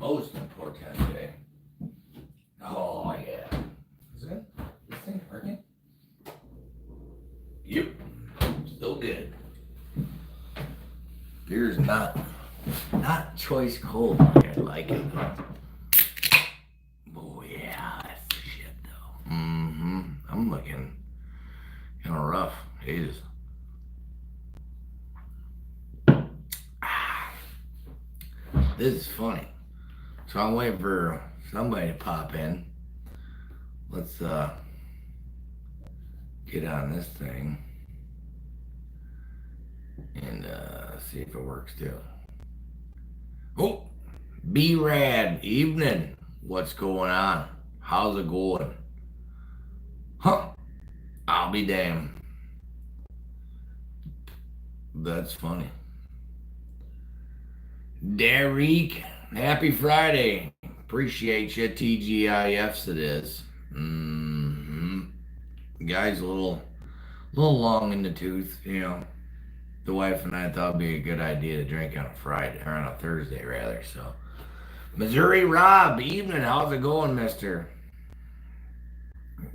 most important day. Oh, yeah. Is this thing working? Yep. Still good. Beer's not choice cold like I like it. Oh, yeah. That's the shit, though. I'm looking kind of rough. Jesus. This is funny. So I'm waiting for somebody to pop in. Let's get on this thing and see if it works too. Oh, B-Rad, evening. What's going on? How's it going? Huh? I'll be damned. That's funny. Derek, happy Friday. Appreciate you. TGIFs it is. Guy's a little long in the tooth, you know. The wife and I thought it'd be a good idea to drink on a Friday, or on a Thursday rather, so. Missouri Rob, evening. How's it going, mister?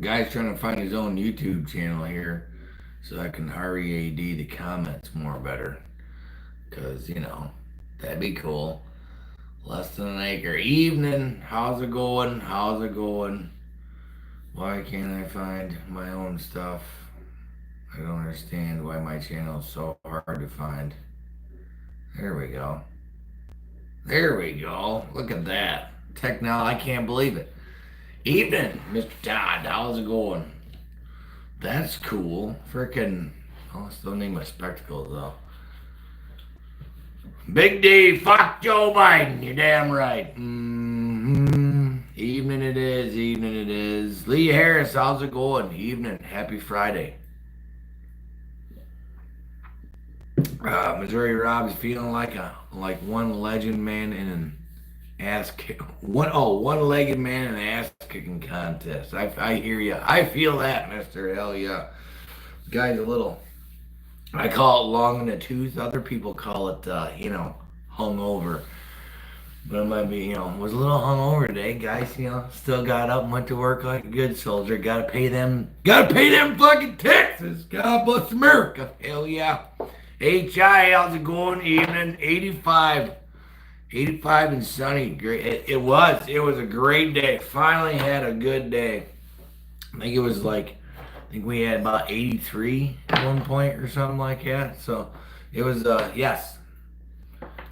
Guy's trying to find his own YouTube channel here so I can READ the comments more better. Because, you know, that'd be cool. Less than an acre. Evening. How's it going? How's it going? Why can't I find my own stuff? I don't understand why my channel is so hard to find. There we go. There we go. Look at that. Technology. I can't believe it. Evening, Mr. Todd. How's it going? That's cool. Frickin'. Oh, I still need my spectacles, though. Big D, fuck Joe Biden. You're damn right. Evening it is. Evening it is. Lee Harris, how's it going? Evening. Happy Friday. Missouri Rob is feeling like one legend man in an one-legged man in an ass-kicking contest. I hear you. I feel that, mister. Hell yeah. Guy's a little, I call it long in the tooth. Other people call it, hungover. But it might be, was a little hungover today. Guys, still got up and went to work like a good soldier. Gotta pay them fucking taxes. God bless America. Hell yeah. HI, how's it going? Evening. 85 and sunny. Great. It was a great day. Finally had a good day. I think we had about 83 at one point or something like that. So it was, yes.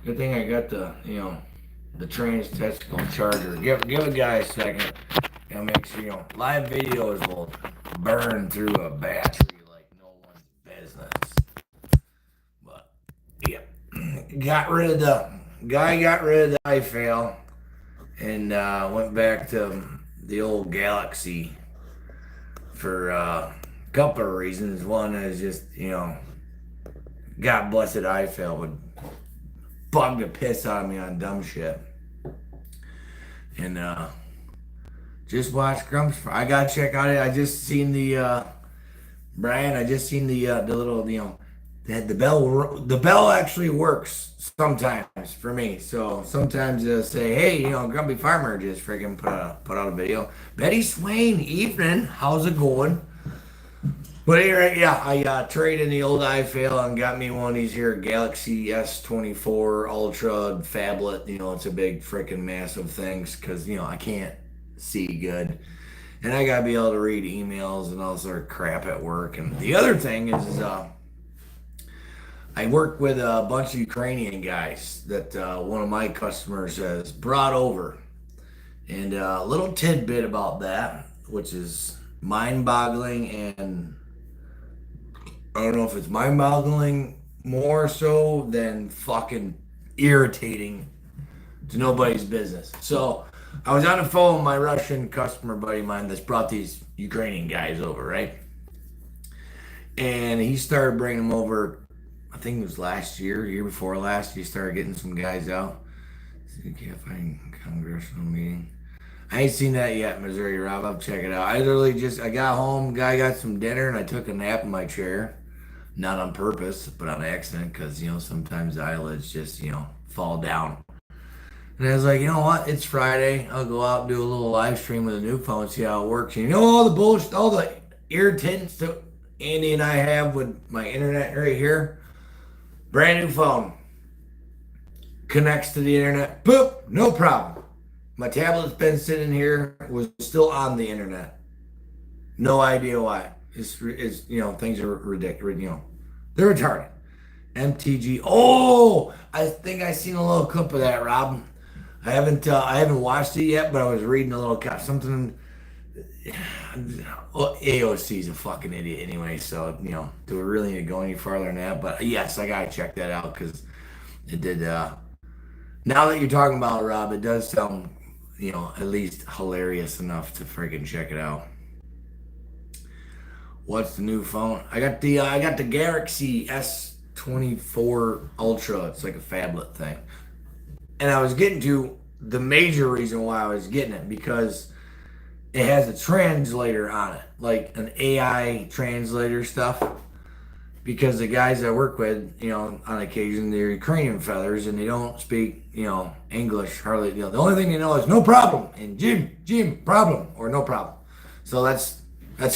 Good thing I got the trans-testicle charger. Give a guy a second. Make sure, live videos will burn through a battery like no one's business. But, yeah. Got rid of the iFail and went back to the old Galaxy for a couple of reasons. One is just, God blessed iFail would bug the piss out of me on dumb shit. And just watch Grumps. I gotta check out it. I just seen the Brian. I just seen the little the bell actually works sometimes for me. So sometimes they'll say, hey, Grumpy Farmer just freaking put out a video. Betty Swain, evening. How's it going? But anyway, yeah, I traded in the old iFail and got me one of these here Galaxy S24 Ultra phablet. It's a big freaking massive things because, I can't see good. And I got to be able to read emails and all sort of crap at work. And the other thing is I work with a bunch of Ukrainian guys that one of my customers has brought over. And a little tidbit about that, which is mind-boggling, and I don't know if it's mind-boggling more so than fucking irritating to nobody's business. So I was on the phone with my Russian customer buddy of mine that's brought these Ukrainian guys over, right? And he started bringing them over, I think it was year before last, he started getting some guys out. See, can't find congressional meeting. I ain't seen that yet, Missouri Rob. I'll check it out. I got home, guy got some dinner, and I took a nap in my chair. Not on purpose, but on accident, because, sometimes the eyelids just, fall down. And I was like, you know what? It's Friday. I'll go out and do a little live stream with a new phone, see how it works. And you know all the bullshit, all the irritants that Andy and I have with my internet right here? Brand new phone. Connects to the internet. Boop! No problem. My tablet's been sitting here, was still on the internet. No idea why. It's things are ridiculous. They're retarded. MTG. Oh, I think I seen a little clip of that, Rob. I haven't watched it yet, but I was reading a little something. Well, AOC's a fucking idiot anyway, so do we really need to go any farther than that? But yes, I gotta check that out because it did. Now that you're talking about it, Rob, it does sound at least hilarious enough to freaking check it out. What's the new phone? I got the Galaxy S24 Ultra. It's like a phablet thing. And I was getting to the major reason why I was getting it because it has a translator on it, like an AI translator stuff. Because the guys I work with, on occasion, they're Ukrainian feathers and they don't speak, English hardly. The only thing they know is no problem and Jim, problem or no problem. So that's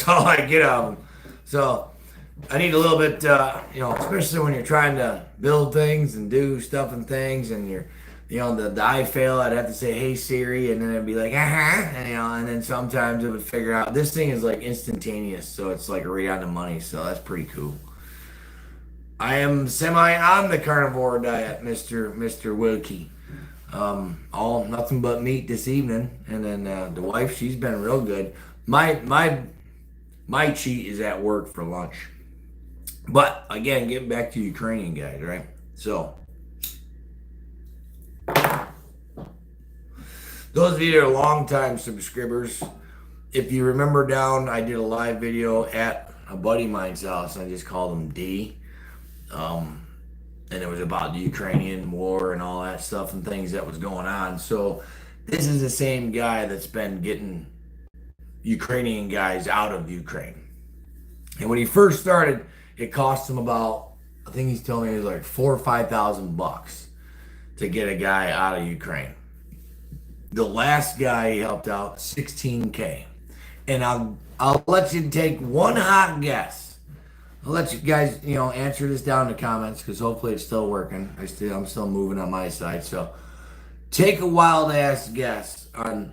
all I get out of them. So I need a little bit, especially when you're trying to build things and do stuff and things, and you're, the I fail. I'd have to say, "Hey Siri," and then it'd be like, and then sometimes it would figure out. This thing is like instantaneous, so it's like right on the money. So that's pretty cool. I am semi on the carnivore diet, Mr. Wilkie. All nothing but meat this evening, and then the wife, she's been real good. My cheat is at work for lunch. But again, getting back to Ukrainian guys, right? So those of you that are longtime subscribers, if you remember I did a live video at a buddy of mine's house, and I just called him D. And it was about the Ukrainian war and all that stuff and things that was going on. So this is the same guy that's been getting Ukrainian guys out of Ukraine. And when he first started, it cost him about, I think he's telling me it was like $4,000 or $5,000 to get a guy out of Ukraine. The last guy he helped out, $16K. And I'll let you take one hot guess. I'll let you guys, answer this down in the comments because hopefully it's still working. I'm still moving on my side. So take a wild ass guess on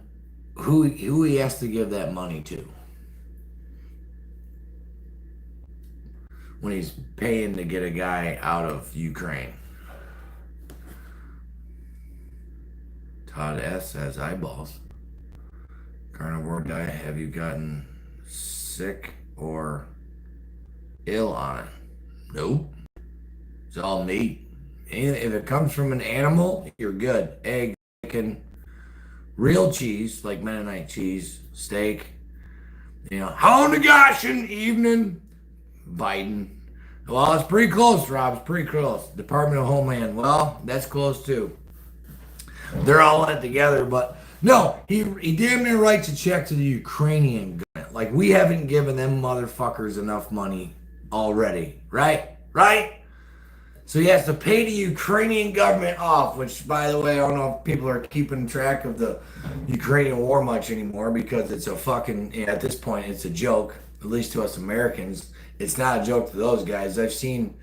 who he has to give that money to when he's paying to get a guy out of Ukraine. Todd S has eyeballs. Carnivore diet, have you gotten sick or ill on it? Nope. It's all meat. If it comes from an animal, you're good. Egg, chicken, real cheese, like Mennonite cheese, steak. How in the gosh in the evening? Biden. Well, it's pretty close, Rob. It's pretty close. Department of Homeland. Well, that's close too. They're all in it together, but no, he damn near writes a check to the Ukrainian government. Like, we haven't given them motherfuckers enough money already, right? So he has to pay the Ukrainian government off, which, by the way, I don't know if people are keeping track of the Ukrainian war much anymore because it's a fucking, at this point, it's a joke, at least to us Americans. It's not a joke to those guys. I've seen,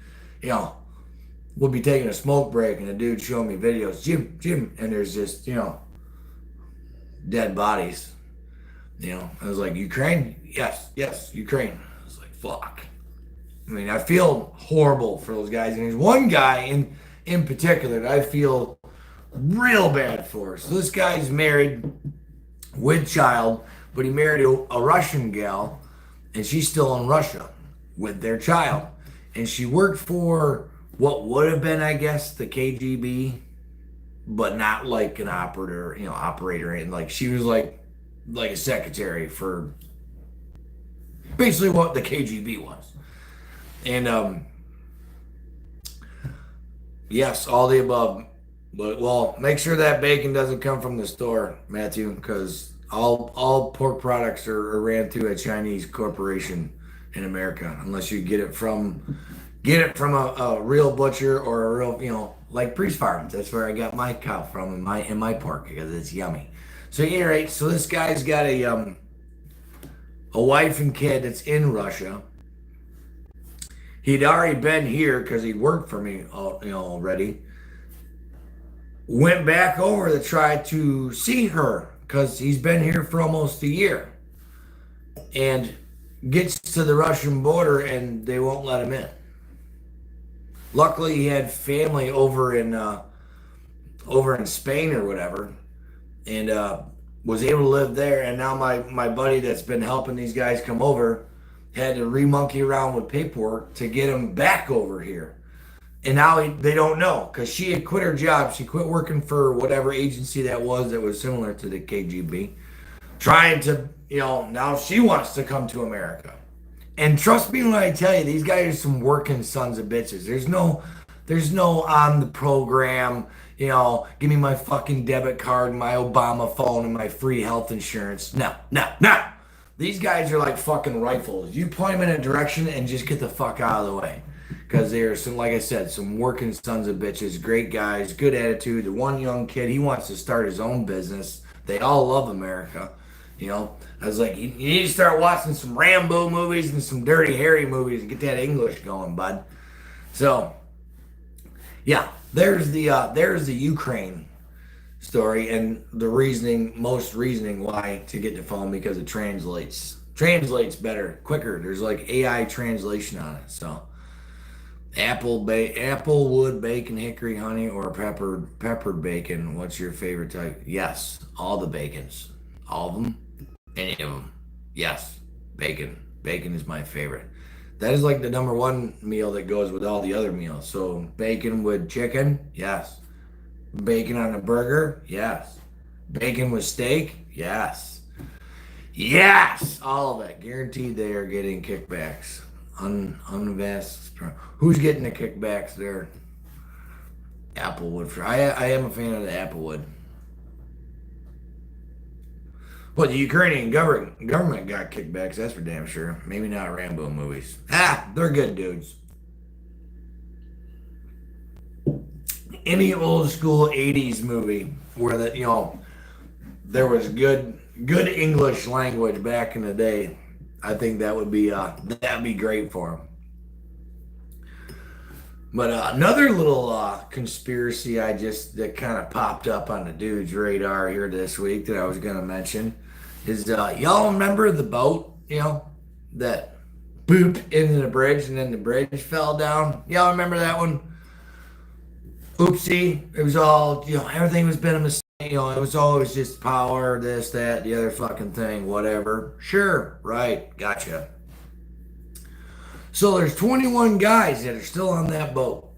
we'll be taking a smoke break and a dude showing me videos, Jim, and there's just, dead bodies. I was like, Ukraine? Yes, Ukraine. I was like, fuck. I mean, I feel horrible for those guys. And there's one guy in particular that I feel real bad for. So this guy's married with child, but he married a Russian gal, and she's still in Russia with their child. And she worked for what would have been, I guess, the KGB, but not like an operator. And like she was like a secretary for basically what the KGB was. And yes, all the above. But well, make sure that bacon doesn't come from the store, Matthew, because all pork products are ran through a Chinese corporation in America, unless you get it from a real butcher or a real like Priest Farms. That's where I got my cow from and my pork because it's yummy. So anyway, so this guy's got a wife and kid that's in Russia. He'd already been here because he worked for me, already. Went back over to try to see her because he's been here for almost a year, and gets to the Russian border and they won't let him in. Luckily, he had family over in Spain or whatever, and was able to live there. And now my buddy that's been helping these guys come over had to re-monkey around with paperwork to get him back over here. And now they don't know because she had quit her job. She quit working for whatever agency that was similar to the KGB, trying to, now she wants to come to America. And trust me when I tell you, these guys are some working sons of bitches. There's no on the program, give me my fucking debit card, and my Obama phone, and my free health insurance. No. These guys are like fucking rifles. You point them in a direction and just get the fuck out of the way. Because they're some, like I said, some working sons of bitches, great guys, good attitude. The one young kid, he wants to start his own business. They all love America. I was like, you need to start watching some Rambo movies and some Dirty Harry movies and get that English going, bud. So, yeah, there's the Ukraine story and the most reasoning why to get the phone, because it translates better, quicker. There's like AI translation on it. So, apple wood bacon, hickory honey, or peppered bacon. What's your favorite type? Yes, all the bacons, all of them. Any of them. Yes. Bacon. Bacon is my favorite. That is like the number one meal that goes with all the other meals. So bacon with chicken? Yes. Bacon on a burger? Yes. Bacon with steak? Yes. Yes! All of it. Guaranteed they are getting kickbacks. Who's getting the kickbacks there? Applewood. I am a fan of the Applewood. Well, the Ukrainian government got kickbacks, that's for damn sure. Maybe not Rambo movies. They're good dudes. Any old school 80s movie where there was good English language back in the day, I think that'd be great for them. But another little conspiracy that kind of popped up on the dude's radar here this week that I was going to mention is y'all remember the boat, that booped into the bridge and then the bridge fell down? Y'all remember that one? Oopsie. It was all, everything was been a mistake. It was always just power, this, that, the other fucking thing, whatever. Sure, right, gotcha. So there's 21 guys that are still on that boat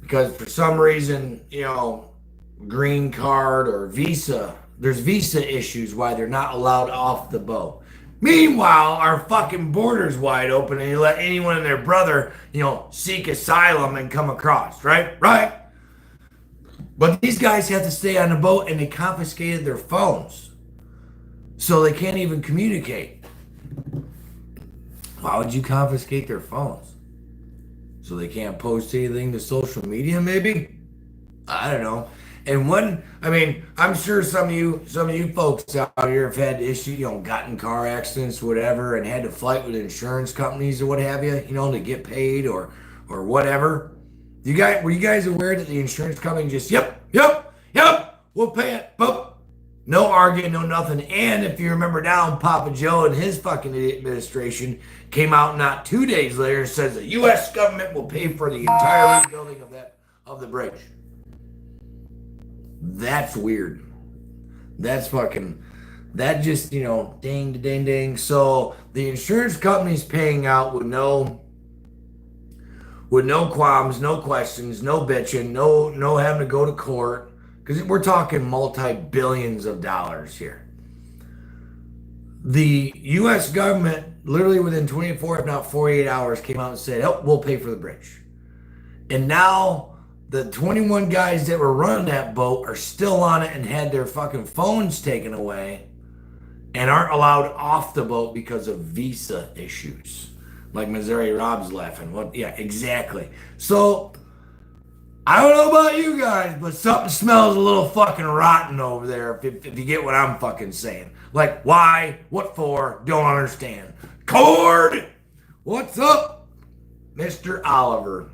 because for some reason, green card or visa, there's visa issues why they're not allowed off the boat. Meanwhile, our fucking border's wide open and you let anyone and their brother, seek asylum and come across, right? Right. But these guys have to stay on the boat and they confiscated their phones. So they can't even communicate. Why would you confiscate their phones? So they can't post anything to social media, maybe? I don't know. And I'm sure some of you folks out here have had issues, got in car accidents, whatever, and had to fight with insurance companies or what have you, to get paid or whatever. Were you guys aware that the insurance company just, yep, we'll pay it, boop. No arguing, no nothing. And if you remember down, Papa Joe and his fucking administration came out not 2 days later and says the U.S. government will pay for the entire rebuilding of the bridge. That's weird. That just, ding. So the insurance company's paying out with no qualms, no questions, no bitching, no having to go to court. Because we're talking multi-billions of dollars here. The U.S. government, literally within 24, if not 48 hours, came out and said, we'll pay for the bridge. And now the 21 guys that were running that boat are still on it and had their fucking phones taken away and aren't allowed off the boat because of visa issues. Like Missouri Rob's laughing. Well, yeah, exactly. So I don't know about you guys, but something smells a little fucking rotten over there, if you get what I'm fucking saying. Like, why? What for? Don't understand. Cord! What's up, Mr. Oliver?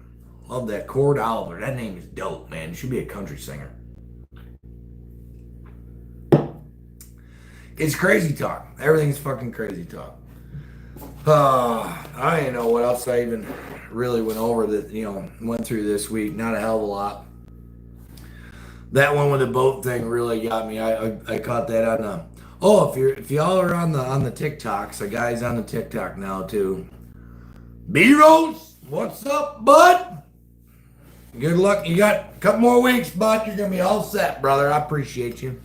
Love that Cord Oliver. That name is dope, man. You should be a country singer. It's crazy talk. Everything's fucking crazy talk. I didn't know what else I even really went over that, went through this week. Not a hell of a lot. That one with the boat thing really got me. I caught that on the. Oh, if y'all are on the TikToks, the guy's on the TikTok now too. B-Rose, what's up, bud? Good luck. You got a couple more weeks, bud. You're gonna be all set, brother. I appreciate you.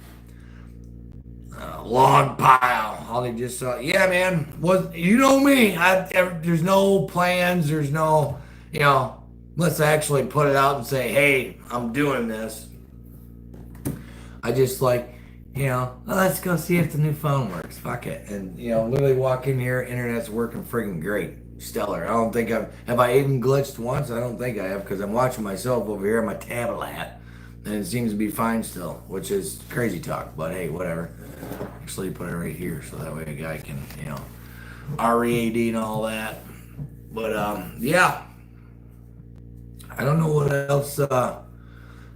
Log pile. All they just saw. Yeah, man. You know me? There's no plans. There's no, unless I actually put it out and say, "Hey, I'm doing this." I just let's go see if the new phone works. Fuck it, and literally walk in here. Internet's working friggin' great, stellar. I don't think have I even glitched once. I don't think I have because I'm watching myself over here on my tablet, and it seems to be fine still, which is crazy talk. But hey, whatever. Actually, put it right here so that way a guy can, READ and all that. But yeah, I don't know what else.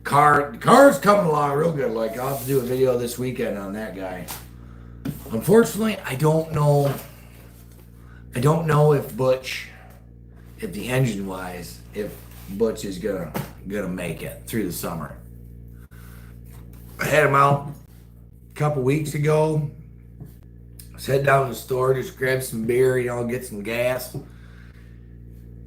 Car's coming along real good. Like I'll have to do a video this weekend on that guy. Unfortunately, I don't know. I don't know if the engine wise, if Butch is gonna make it through the summer. I had him out a couple weeks ago. I was heading down to the store, just grab some beer, get some gas.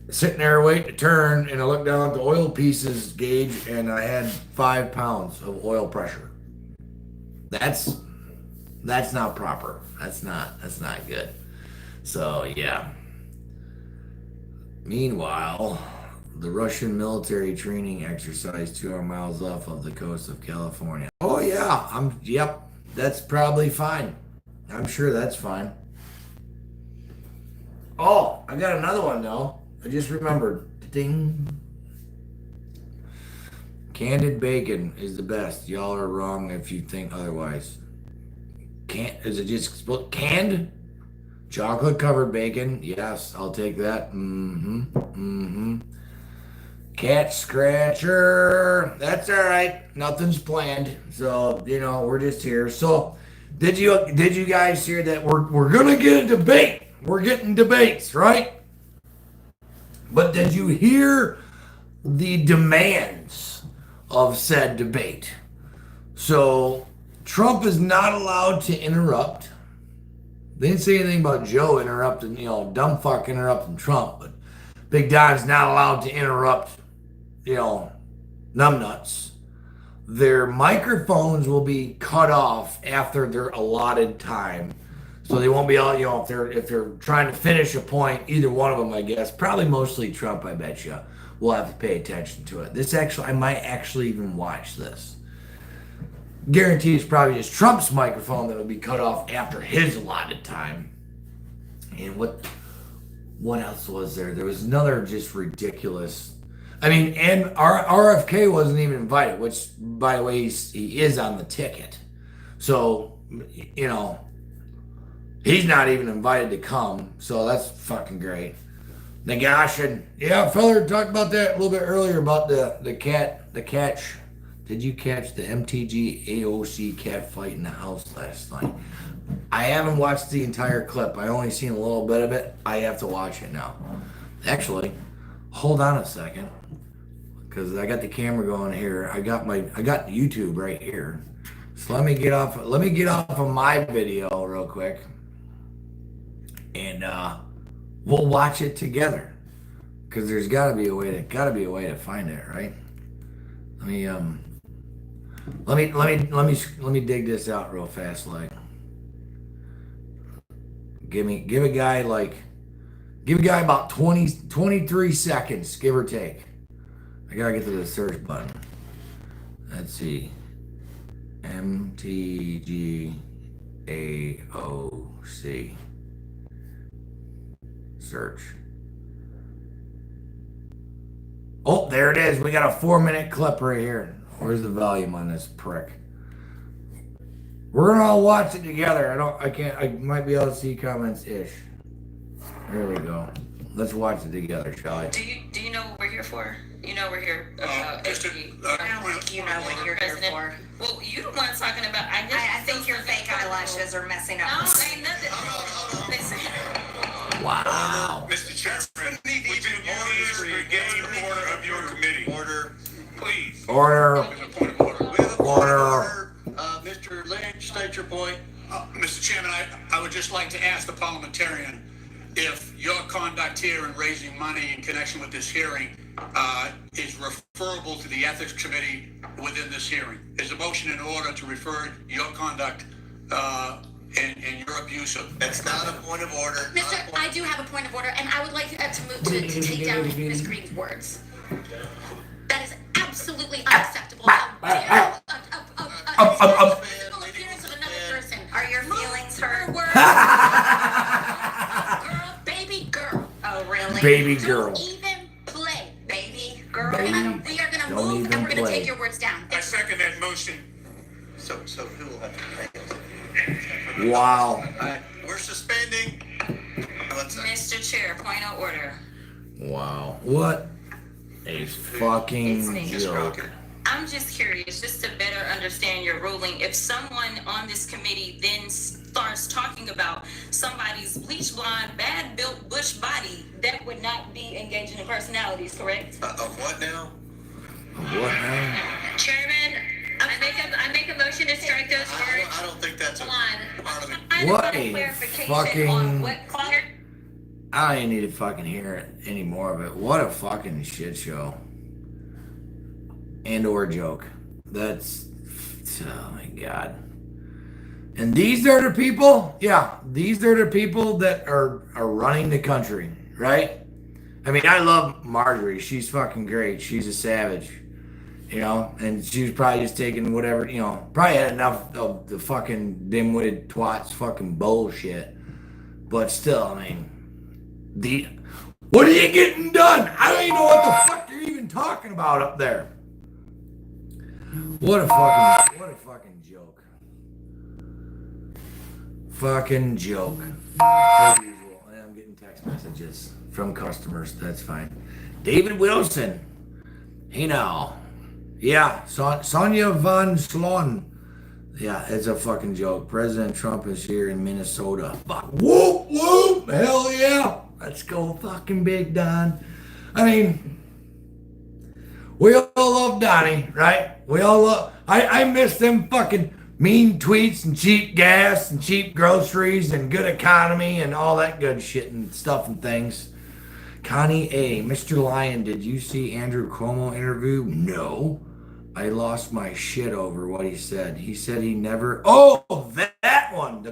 Sitting there waiting to turn, and I looked down at the oil pieces gauge, and I had 5 pounds of oil pressure. That's not proper. That's not good. So yeah. Meanwhile, the Russian military training exercise 200 miles off of the coast of California. Oh yeah, yep, that's probably fine. I'm sure that's fine. Oh, I got another one though. I just remembered. Ding. Candid bacon is the best. Y'all are wrong if you think otherwise. Is it just canned? Chocolate covered bacon? Yes, I'll take that. Cat scratcher. That's all right. Nothing's planned. So, we're just here. So, did you guys hear that we're gonna get a debate? We're getting debates, right? But did you hear the demands of said debate? So Trump is not allowed to interrupt. They didn't say anything about Joe interrupting, dumb fuck interrupting Trump, but Big Don's not allowed to interrupt, numbnuts. Their microphones will be cut off after their allotted time. So they won't be all, if they're trying to finish a point, either one of them, I guess, probably mostly Trump, I bet you, will have to pay attention to it. I might actually even watch this. Guarantee it's probably just Trump's microphone that will be cut off after his allotted time. And what else was there? There was another just ridiculous. And RFK wasn't even invited, which, by the way, he is on the ticket. So, he's not even invited to come, so that's fucking great. Nagash, and feller talked about that a little bit earlier about the catch. Did you catch the MTG AOC cat fight in the house last night? I haven't watched the entire clip. I only seen a little bit of it. I have to watch it now. Actually, hold on a second, because I got the camera going here. I got YouTube right here. So let me get off of my video real quick. And we'll watch it together, because there's gotta be a way to find it, right? Let me dig this out real fast. Like, give a guy about 23 seconds, give or take. I gotta get to the search button. Let's see, MTG AOC. Search. Oh, there it is. We got a 4-minute clip right here. Where's the volume on this prick? We're gonna all watch it together. I might be able to see comments ish. There we go. Let's watch it together, shall we? Do you know what we're here for? You know we're here I don't think you know what you're here for. Well, you the one talking about. I think your fake eyelashes are messing up. No, ain't nothing. Listen. Wow. Mr. Chairman, would you please regain order of your committee? Order, please. Order. With a point of order. With a point of order, Mr. Lynch, state your point. Mr. Chairman, I would just like to ask the parliamentarian if your conduct here in raising money in connection with this hearing is referable to the Ethics Committee within this hearing. Is a motion in order to refer your conduct and your abuse of... That's not a point of order. Mr. I do have a point of order, and I would like to move to take down Ms. Green's words. That is absolutely unacceptable. Appearance of another person. Are your feelings hurt? Girl, baby girl. Oh, really? Baby girl. Don't even play. Baby girl. Baby. We are going to Don't move, even and we're going to play. take your words down. I second that motion. So who will have to pay? Wow. We're suspending. Let's Mr. Chair, point of order. Wow. What a fucking joke. I'm just curious, just to better understand your ruling. If someone on this committee then starts talking about somebody's bleach blonde, bad built bush body, that would not be engaging in personalities, correct? Of what now? What now? Chairman, I make a motion to strike those words. I don't think that's a part of it. What a fucking... What I don't need to fucking hear it any more of it. What a fucking shit show. And or joke. That's... Oh my god. And these are the people? Yeah. These are the people that are running the country. Right? I mean, I love Marjorie. She's fucking great. She's a savage. You know? And she was probably just taking whatever, you know, probably had enough of the fucking dim-witted twats fucking bullshit. But still, I mean... What are you getting done? I don't even know what the fuck you're even talking about up there. What a fucking joke. Fucking joke. As usual. I'm getting text messages from customers. That's fine. David Wilson. Hey now. Yeah, Sonia von Slon. Yeah, it's a fucking joke. President Trump is here in Minnesota. Fuck. Whoop, whoop. Hell yeah. Let's go fucking Big Don. I mean, we all love Donnie, right? We all love... I miss them fucking mean tweets and cheap gas and cheap groceries and good economy and all that good shit and stuff and things. Connie A. Mr. Lyon, did you see Andrew Cuomo interview? No. I lost my shit over what he said. He said he never... Oh, that one.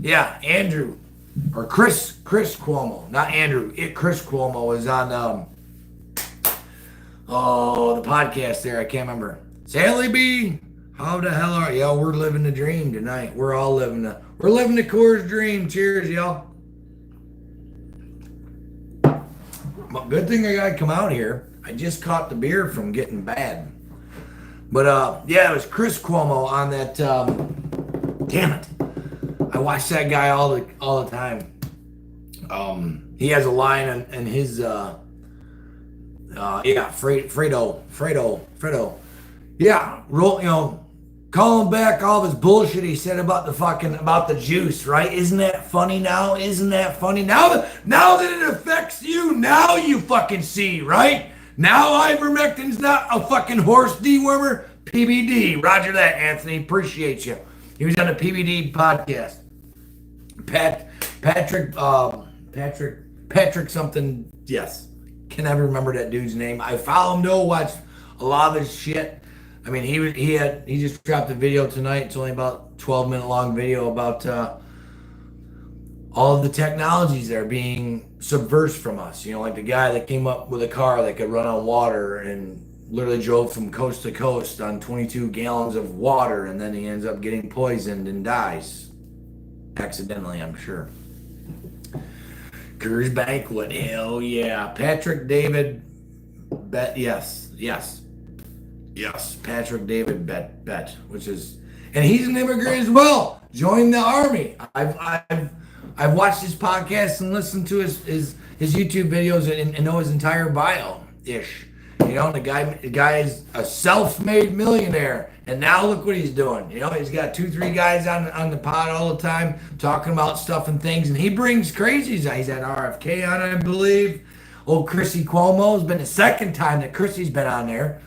Yeah, Andrew. Or Chris Cuomo. Not Andrew. Chris Cuomo was on, the podcast there. I can't remember. Sally B. How the hell are y'all? We're living the dream tonight. We're all living the Coors dream. Cheers, y'all. Well, good thing I gotta come out here. I just caught the beer from getting bad. But, yeah, it was Chris Cuomo on that, damn it. I watch that guy all the time. He has a line in his, Fredo. Yeah, calling back all his bullshit he said about the juice, right? Isn't that funny now? Isn't that funny? Now that it affects you, now you fucking see, right? Now ivermectin's not a fucking horse dewormer. PBD. Roger that, Anthony. Appreciate you. He was on the PBD podcast. Patrick something. Yes. Can never remember that dude's name. I follow him though. Watch a lot of his shit. I mean, he just dropped a video tonight. It's only about 12-minute long video about all of the technologies that are being subversed from us. You know, like the guy that came up with a car that could run on water and literally drove from coast to coast on 22 gallons of water, and then he ends up getting poisoned and dies. Accidentally, I'm sure. Coors Banquet, hell yeah. Patrick David Bet, yes. Patrick David Bet, which is, and he's an immigrant as well. Joined the army. I've watched his podcast and listened to his YouTube videos and know his entire bio ish. You know, the guy is a self-made millionaire, and now look what he's doing. You know, he's got 2-3 guys on the pod all the time talking about stuff and things, and he brings crazies. He's had RFK on, I believe. Old Chrissy Cuomo has been the second time that Chrissy's been on there.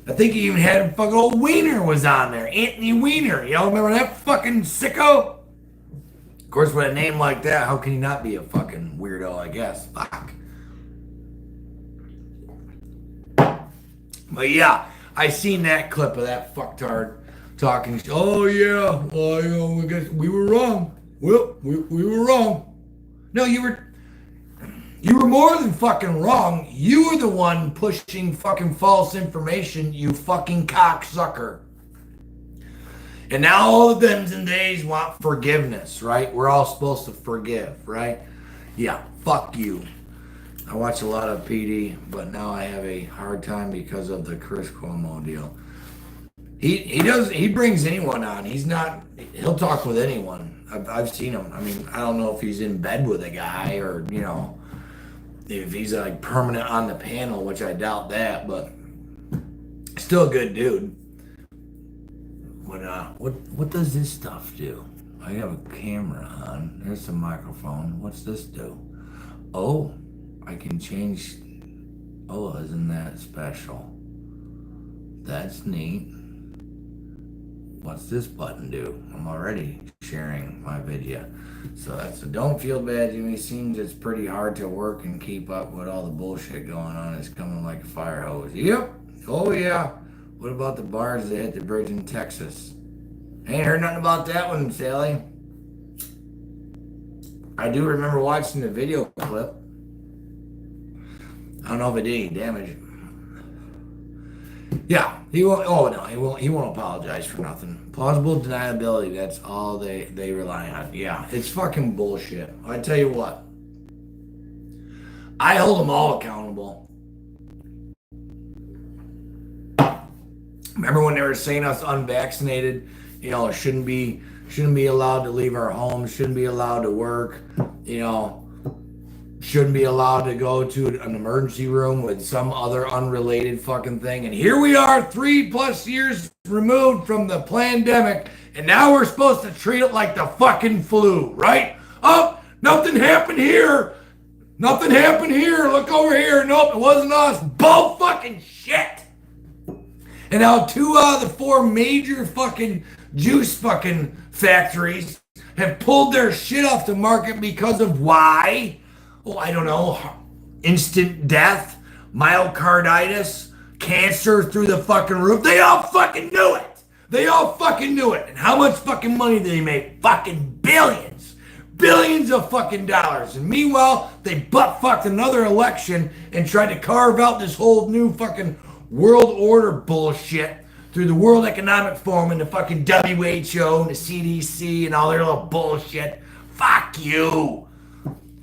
I think he even had fucking old Weiner was on there, Anthony Weiner. Y'all remember that fucking sicko? Of course, with a name like that, how can he not be a fucking weirdo? I guess. Fuck. But yeah, I seen that clip of that fucktard talking. Oh yeah, well, you know, I guess we were wrong. Well, we were wrong. No, you were more than fucking wrong. You were the one pushing fucking false information, you fucking cocksucker. And now all of them and days want forgiveness, right? We're all supposed to forgive, right? Yeah, fuck you. I watch a lot of PD, but now I have a hard time because of the Chris Cuomo deal. He brings anyone on. He'll talk with anyone. I've seen him. I mean, I don't know if he's in bed with a guy or, you know, if he's like permanent on the panel, which I doubt that, but still a good dude. What does this stuff do? I have a camera on. There's the microphone. What's this do? Oh, I can change. Oh, isn't that special? That's neat. What's this button do? I'm already sharing my video. So don't feel bad, Jimmy. Seems it's pretty hard to work and keep up with all the bullshit going on. It's coming like a fire hose. Yep. Oh yeah. What about the bars that hit the bridge in Texas? Ain't heard nothing about that one, Sally. I do remember watching the video clip. I don't know if it did any damage. Yeah, he won't. Oh no, he won't apologize for nothing. Plausible deniability. That's all they rely on. Yeah, it's fucking bullshit. I tell you what. I hold them all accountable. Remember when they were saying us unvaccinated, you know, shouldn't be allowed to leave our homes, shouldn't be allowed to work, you know, shouldn't be allowed to go to an emergency room with some other unrelated fucking thing. And here we are 3+ years removed from the pandemic, and now we're supposed to treat it like the fucking flu, right? Oh, nothing happened here. Nothing happened here. Look over here. Nope, it wasn't us. Bull fucking shit. And now 2 out of the 4 major fucking juice fucking factories have pulled their shit off the market because of why? Oh, I don't know. Instant death, myocarditis, cancer through the fucking roof. They all fucking knew it. And how much fucking money did they make? Fucking billions. Billions of fucking dollars. And meanwhile, they butt-fucked another election and tried to carve out this whole new fucking world order bullshit through the World Economic Forum and the fucking WHO and the CDC and all their little bullshit. Fuck you.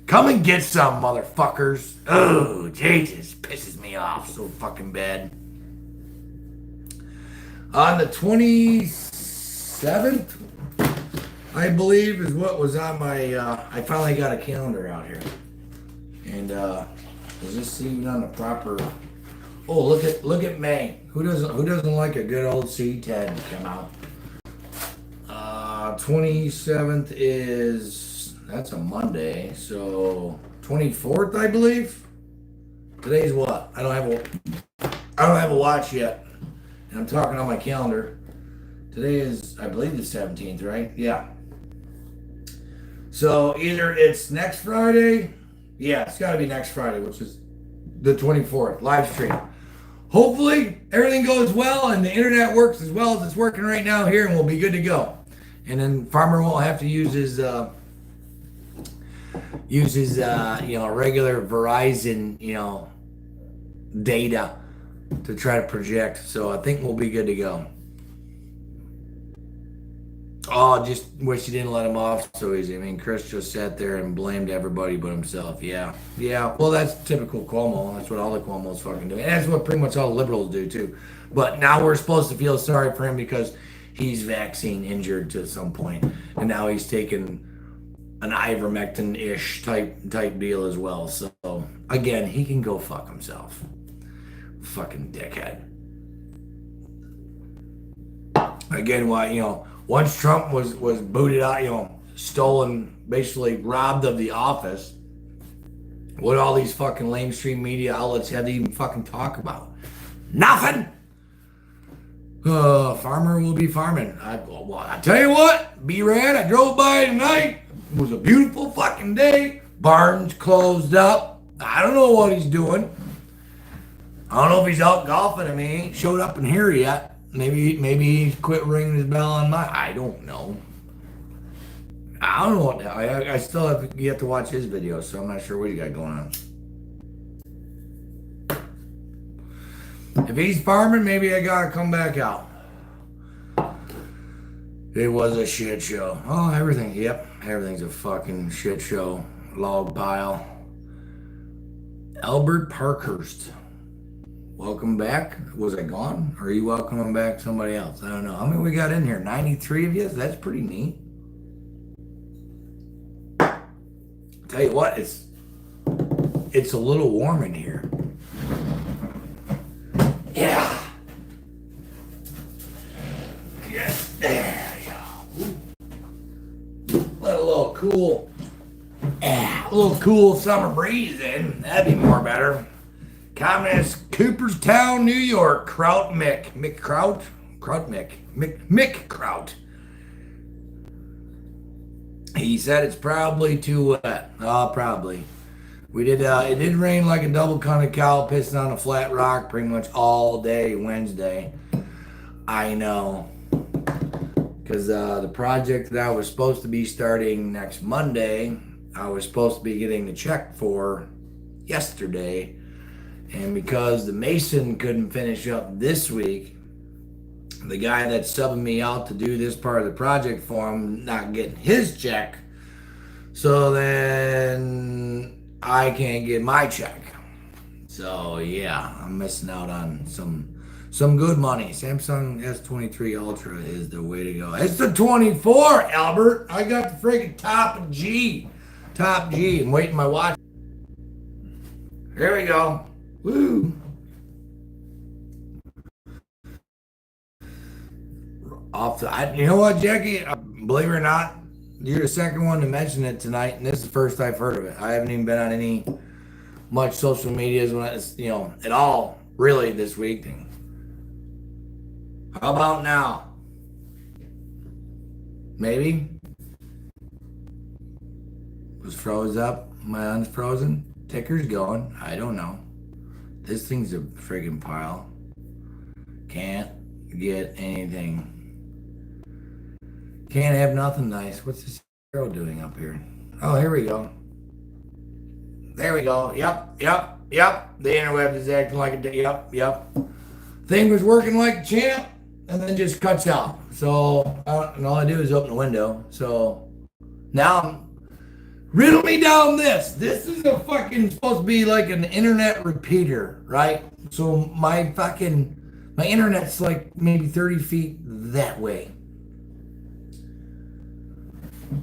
Come and get some, motherfuckers. Oh, Jesus. Pisses me off so fucking bad. On the 27th, I believe, is what was on my, I finally got a calendar out here. And, is this even on the proper... Oh, look at May. Who doesn't like a good old C10 to come out? 27th that's a Monday, so 24th, I believe. Today's what? I don't have a watch yet, and I'm talking on my calendar. Today is, I believe, the 17th, right? Yeah. So either it's next Friday. Yeah, it's got to be next Friday, which is the 24th, live stream. Hopefully everything goes well and the internet works as well as it's working right now here, and we'll be good to go. And then Farmer won't have to use his regular Verizon, data to try to project. So I think we'll be good to go. Oh, just wish he didn't let him off so easy. I mean, Chris just sat there and blamed everybody but himself. Yeah. Well, that's typical Cuomo. That's what all the Cuomos fucking do. And that's what pretty much all the liberals do, too. But now we're supposed to feel sorry for him because he's vaccine injured to some point. And now he's taking an ivermectin-ish type deal as well. So, again, he can go fuck himself. Fucking dickhead. Again, why, once Trump was booted out, stolen, basically robbed of the office, what all these fucking lamestream media outlets had to even fucking talk about? Nothing! Farmer will be farming. I tell you what, B-Rad, I drove by tonight. It was a beautiful fucking day. Barn's closed up. I don't know what he's doing. I don't know if he's out golfing. I mean, he ain't showed up in here yet. Maybe he quit ringing his bell on my. I don't know. I don't know what. I still have yet to watch his video, so I'm not sure what he got going on. If he's farming, maybe I gotta come back out. It was a shit show. Oh, everything. Yep, everything's a fucking shit show. Log pile. Albert Parkhurst. Welcome back. Was I gone? Or are you welcoming back somebody else? I don't know. How many we got in here? 93 of you? That's pretty neat. Tell you what, it's a little warm in here. Yeah. Yes. There you go. Let a little cool summer breeze in. That'd be more better. Communist Cooperstown, New York. Kraut Mick. Mick Kraut? Kraut Mick. Mick Kraut. He said it's probably too wet. Oh, probably. It did rain like a double-cunted cow pissing on a flat rock pretty much all day Wednesday. I know. Because the project that I was supposed to be starting next Monday, I was supposed to be getting the check for yesterday. And because the mason couldn't finish up this week, the guy that's subbing me out to do this part of the project for him not getting his check. So then I can't get my check. So yeah, I'm missing out on some good money. Samsung S23 Ultra is the way to go. It's the 24, Albert. I got the freaking top G. I'm waiting my watch. Here we go. Woo! You know what, Jackie? Believe it or not, you're the second one to mention it tonight, and this is the first I've heard of it. I haven't even been on any much social medias when it's at all really this week. How about now? Maybe was froze up. My unfrozen ticker's going. I don't know. This thing's a friggin' pile. Can't get anything. Can't have nothing nice. What's this girl doing up here? Oh, here we go. There we go. Yep. The interweb is acting like a... Yep. Thing was working like a champ, and then just cuts out. So, and all I do is open the window. So, now riddle me down this. This is a fucking supposed to be like an internet repeater, right? So my internet's like maybe 30 feet that way.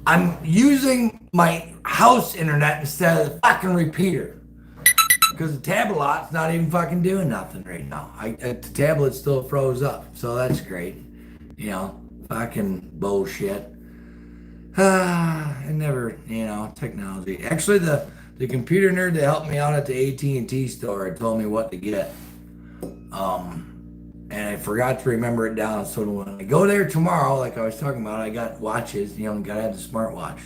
I'm using my house internet instead of the fucking repeater. Because the tablet's not even fucking doing nothing right now. The tablet still froze up. So that's great. Fucking bullshit. I never, technology. Actually, the computer nerd that helped me out at the AT&T store told me what to get. And I forgot to remember it down. So when I go there tomorrow, like I was talking about, I got watches. Gotta have the smartwatch.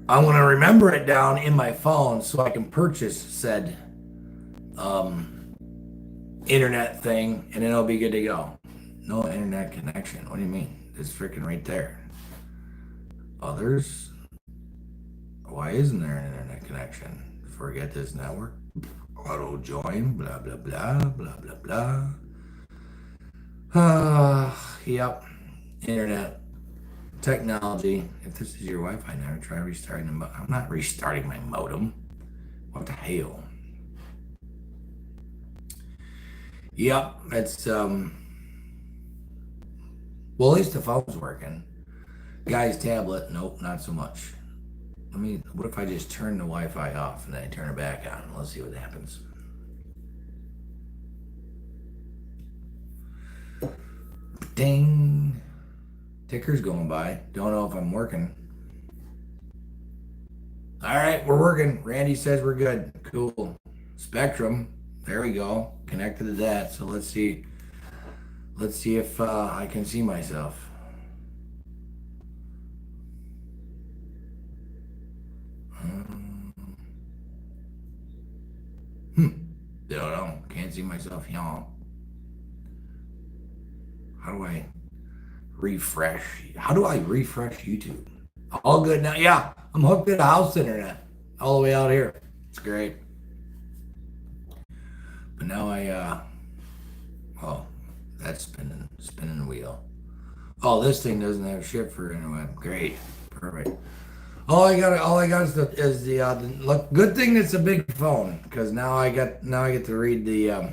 I'm gonna remember it down in my phone so I can purchase said internet thing, and then it'll be good to go. No internet connection. What do you mean? It's freaking right there. Others? Why isn't there an internet connection? Forget this network. Auto join. Blah blah blah blah blah blah. Yep. Internet. Technology. If this is your Wi-Fi now, try restarting the modem. I'm not restarting my modem. What the hell? Yep. It's, well, at least the phone's working. Guy's tablet, nope, not so much. What if I just turn the Wi-Fi off and then I turn it back on? Let's see what happens. Ding. Ticker's going by. Don't know if I'm working. All right, we're working. Randy says we're good. Cool. Spectrum. There we go. Connected to that. So let's see. Let's see if I can see myself. Don't know. Can't see myself, y'all. How do I refresh? How do I refresh YouTube? All good now. Yeah, I'm hooked to the house internet all the way out here. It's great. But now oh, that's spinning the wheel. Oh, this thing doesn't have shit for internet. Great, perfect. All I got is the look. Good thing it's a big phone, because now I get to read the.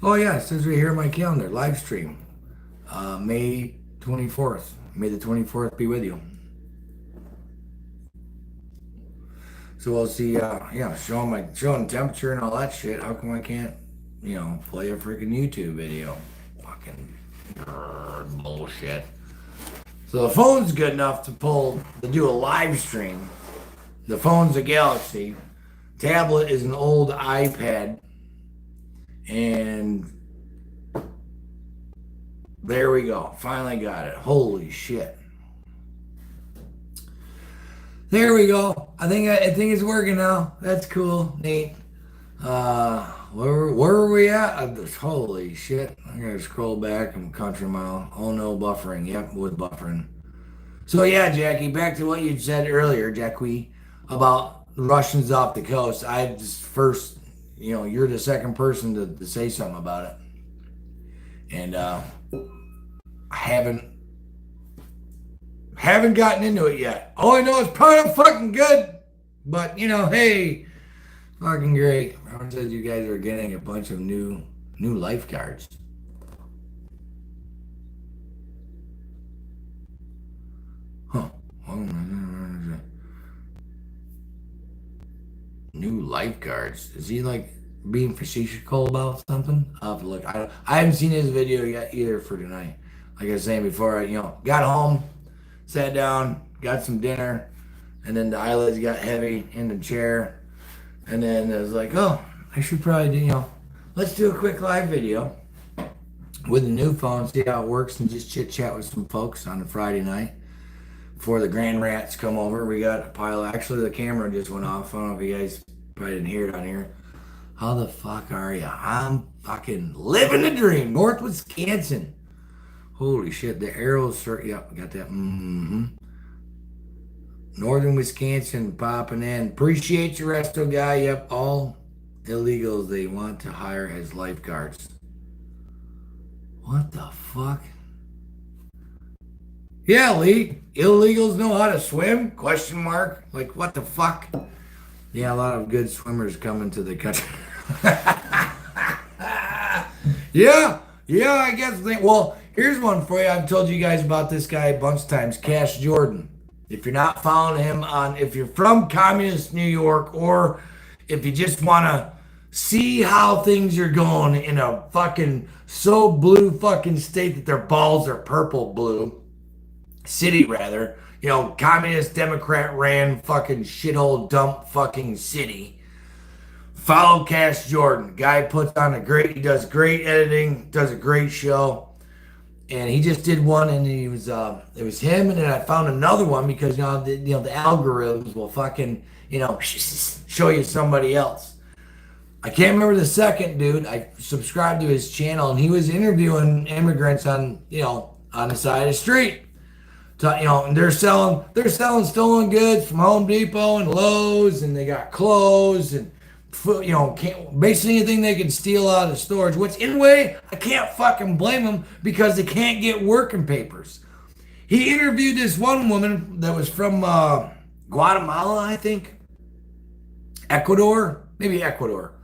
Oh yeah, it says right here on my calendar, live stream, May 24th. May the 24th be with you. So we'll see. Yeah, showing temperature and all that shit. How come I can't, play a freaking YouTube video? Fucking bullshit. So the phone's good enough to do a live stream. The phone's a Galaxy. Tablet is an old iPad. And there we go. Finally got it. Holy shit. There we go. I think it's working now. That's cool. Neat. Where were we at? Holy shit. I gotta scroll back. I'm country mile. Oh no, buffering. Yep, with buffering. So yeah, Jackie, back to what you said earlier, Jackie, about the Russians off the coast. I just first, you're the second person to say something about it. And I haven't gotten into it yet. All I know is probably not fucking good. But, hey, fucking great. Everyone says you guys are getting a bunch of new lifeguards. Huh. New lifeguards. Is he like being facetious about something? I'll have to look. I haven't seen his video yet either for tonight. Like I was saying before, I got home, sat down, got some dinner, and then the eyelids got heavy in the chair. And then I was like, oh, I should probably do, let's do a quick live video with the new phone, see how it works, and just chit chat with some folks on a Friday night before the grand rats come over. We got a pile. Actually, the camera just went off. I don't know if you guys probably didn't hear it on here. How the fuck are you? I'm fucking living the dream. North Wisconsin. Holy shit, the arrows are, yep, got that. Northern Wisconsin popping in. Appreciate you, Resto guy. Yep, all illegals they want to hire as lifeguards. What the fuck? Yeah, Lee. Illegals know how to swim? Question mark. Like, what the fuck? Yeah, a lot of good swimmers coming to the country. Yeah, I guess. Well, here's one for you. I've told you guys about this guy a bunch of times. Cash Jordan. If you're not following him if you're from communist New York, or if you just want to see how things are going in a fucking so blue fucking state that their balls are purple blue, city rather, communist Democrat ran fucking shithole dump fucking city. Follow Cash Jordan. Guy puts on he does great editing, does a great show. And he just did one, and it was him, and then I found another one because the algorithms will fucking show you somebody else. I can't remember the second dude. I subscribed to his channel, and he was interviewing immigrants on the side of the street. And they're selling stolen goods from Home Depot and Lowe's, and they got clothes, and can't basically anything they can steal out of storage. Which, in a way, I can't fucking blame them because they can't get working papers. He interviewed this one woman that was from Guatemala, I think. Ecuador? Maybe Ecuador.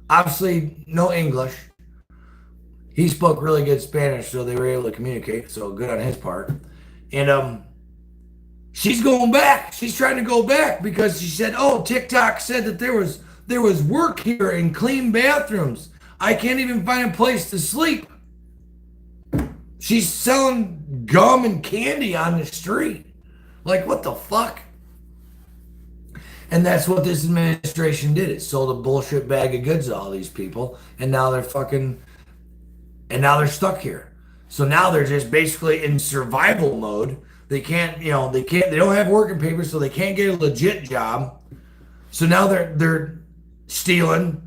Obviously, no English. He spoke really good Spanish, so they were able to communicate, so good on his part. And she's going back. She's trying to go back because she said, oh, TikTok said that there was work here and clean bathrooms. I can't even find a place to sleep. She's selling gum and candy on the street. Like, what the fuck? And that's what this administration did. It sold a bullshit bag of goods to all these people, and now they're stuck here. So now they're just basically in survival mode. They don't have working papers, so they can't get a legit job. So now they're stealing,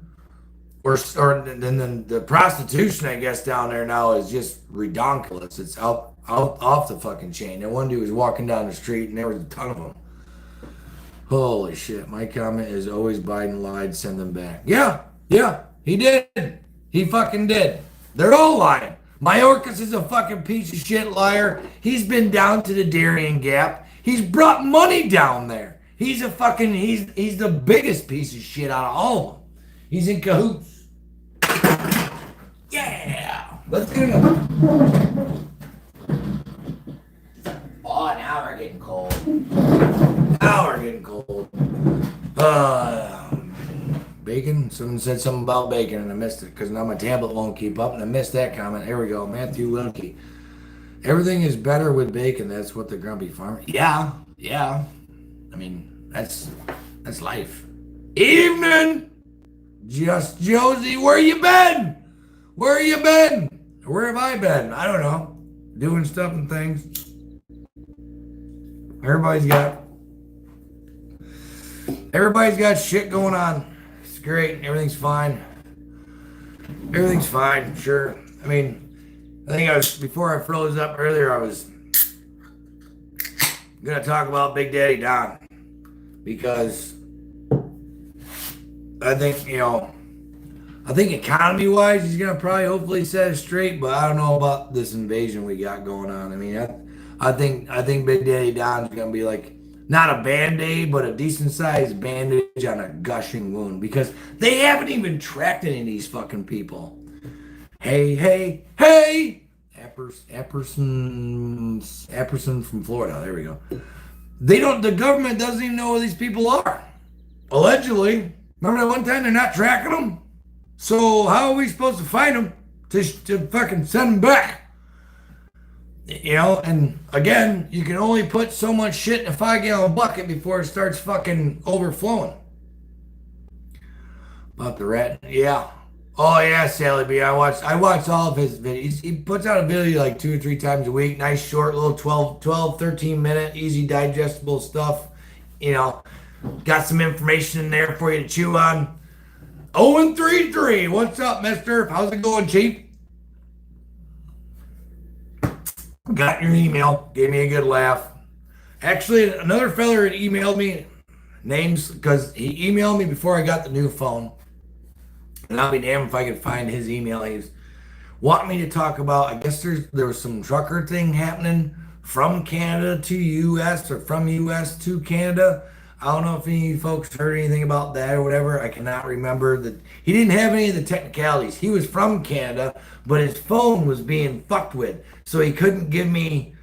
or then the prostitution, I guess, down there now is just redonkulous. It's out off the fucking chain. And one dude was walking down the street, and there was a ton of them. Holy shit! My comment is always Biden lied. Send them back. Yeah, he did. He fucking did. They're all lying. Mayorkas is a fucking piece of shit liar. He's been down to the Darien Gap. He's brought money down there. He's the biggest piece of shit out of all of them. He's in cahoots. Yeah. Let's get him. Oh, now we're getting cold. Bacon? Someone said something about bacon and I missed it because now my tablet won't keep up and I missed that comment. Here we go. Matthew Wilkie. Everything is better with bacon. That's what the grumpy farmer. Yeah. I mean, that's life. Evening! Just Josie, where you been? Where have I been? I don't know. Doing stuff and things. Everybody's got shit going on. It's great. Everything's fine. Sure. I mean, I think before I froze up earlier, I was going to talk about Big Daddy Don. Because I think economy-wise, he's going to probably hopefully set it straight, but I don't know about this invasion we got going on. I mean, I think Big Daddy Don's going to be like, not a Band-Aid, but a decent-sized bandage on a gushing wound. Because they haven't even tracked any of these fucking people. Hey! Epperson from Florida. There we go. The government doesn't even know who these people are. Allegedly. Remember that one time they're not tracking them? So how are we supposed to find them to fucking send them back? And again, you can only put so much shit in a 5-gallon bucket before it starts fucking overflowing. About the rat, yeah. Oh yeah, Sally B. I watched all of his videos. He puts out a video like 2 or 3 times a week. Nice short, little 12, 13 minute, easy digestible stuff. Got some information in there for you to chew on. 0-3-3. What's up, mister? How's it going, Chief? Got your email. Gave me a good laugh. Actually, another fella had emailed me names because he emailed me before I got the new phone. And I'll be damned if I could find his email. He was wanting me to talk about, I guess there was some trucker thing happening from Canada to U.S. or from U.S. to Canada. I don't know if any of you folks heard anything about that or whatever. I cannot remember. That he didn't have any of the technicalities. He was from Canada, but his phone was being fucked with. So he couldn't give me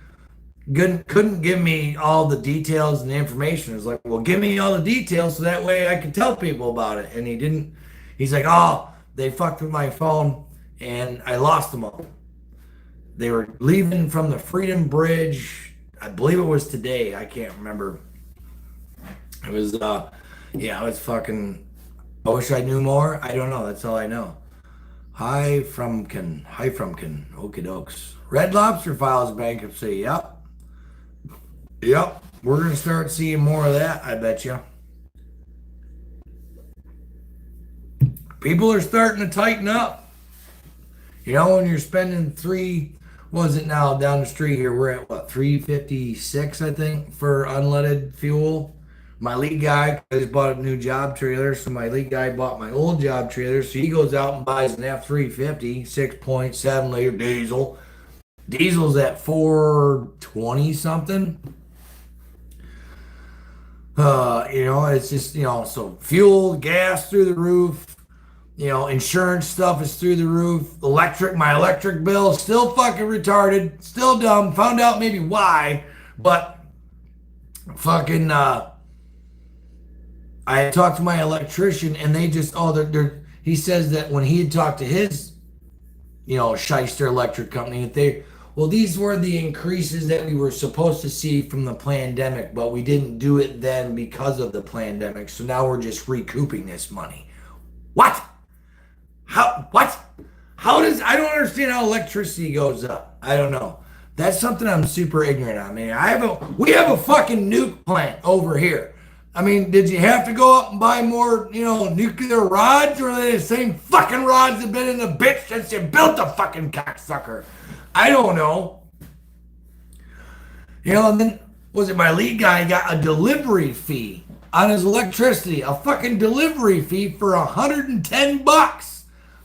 all the details and the information. I was like, well, give me all the details so that way I can tell people about it. And he didn't. He's like, oh, they fucked with my phone and I lost them all. They were leaving from the Freedom Bridge. I believe it was today. I can't remember. It was, it was fucking, I wish I knew more. I don't know. That's all I know. Hi Frumkin. Okie dokes. Red Lobster files bankruptcy. Yep. We're going to start seeing more of that, I bet you. People are starting to tighten up. When you're spending down the street here, we're at what, $3.56, I think, for unleaded fuel. My lead guy, I just bought a new job trailer, so my lead guy bought my old job trailer, so he goes out and buys an F-350, 6.7 liter diesel. Diesel's at 420 something. It's just, so fuel, gas through the roof, insurance stuff is through the roof. My electric bill, still fucking retarded, still dumb. Found out maybe why, but fucking, I had talked to my electrician and they just, he says that when he had talked to his, Shyster Electric Company, these were the increases that we were supposed to see from the pandemic, but we didn't do it then because of the pandemic. So now we're just recouping this money. What? What? I don't understand how electricity goes up. I don't know. That's something I'm super ignorant on. We have a fucking nuke plant over here. Did you have to go up and buy more, nuclear rods, or are they the same fucking rods that have been in the bitch since you built the fucking cocksucker? I don't know. And then, was it my lead guy got a delivery fee on his electricity, a fucking delivery fee for $110.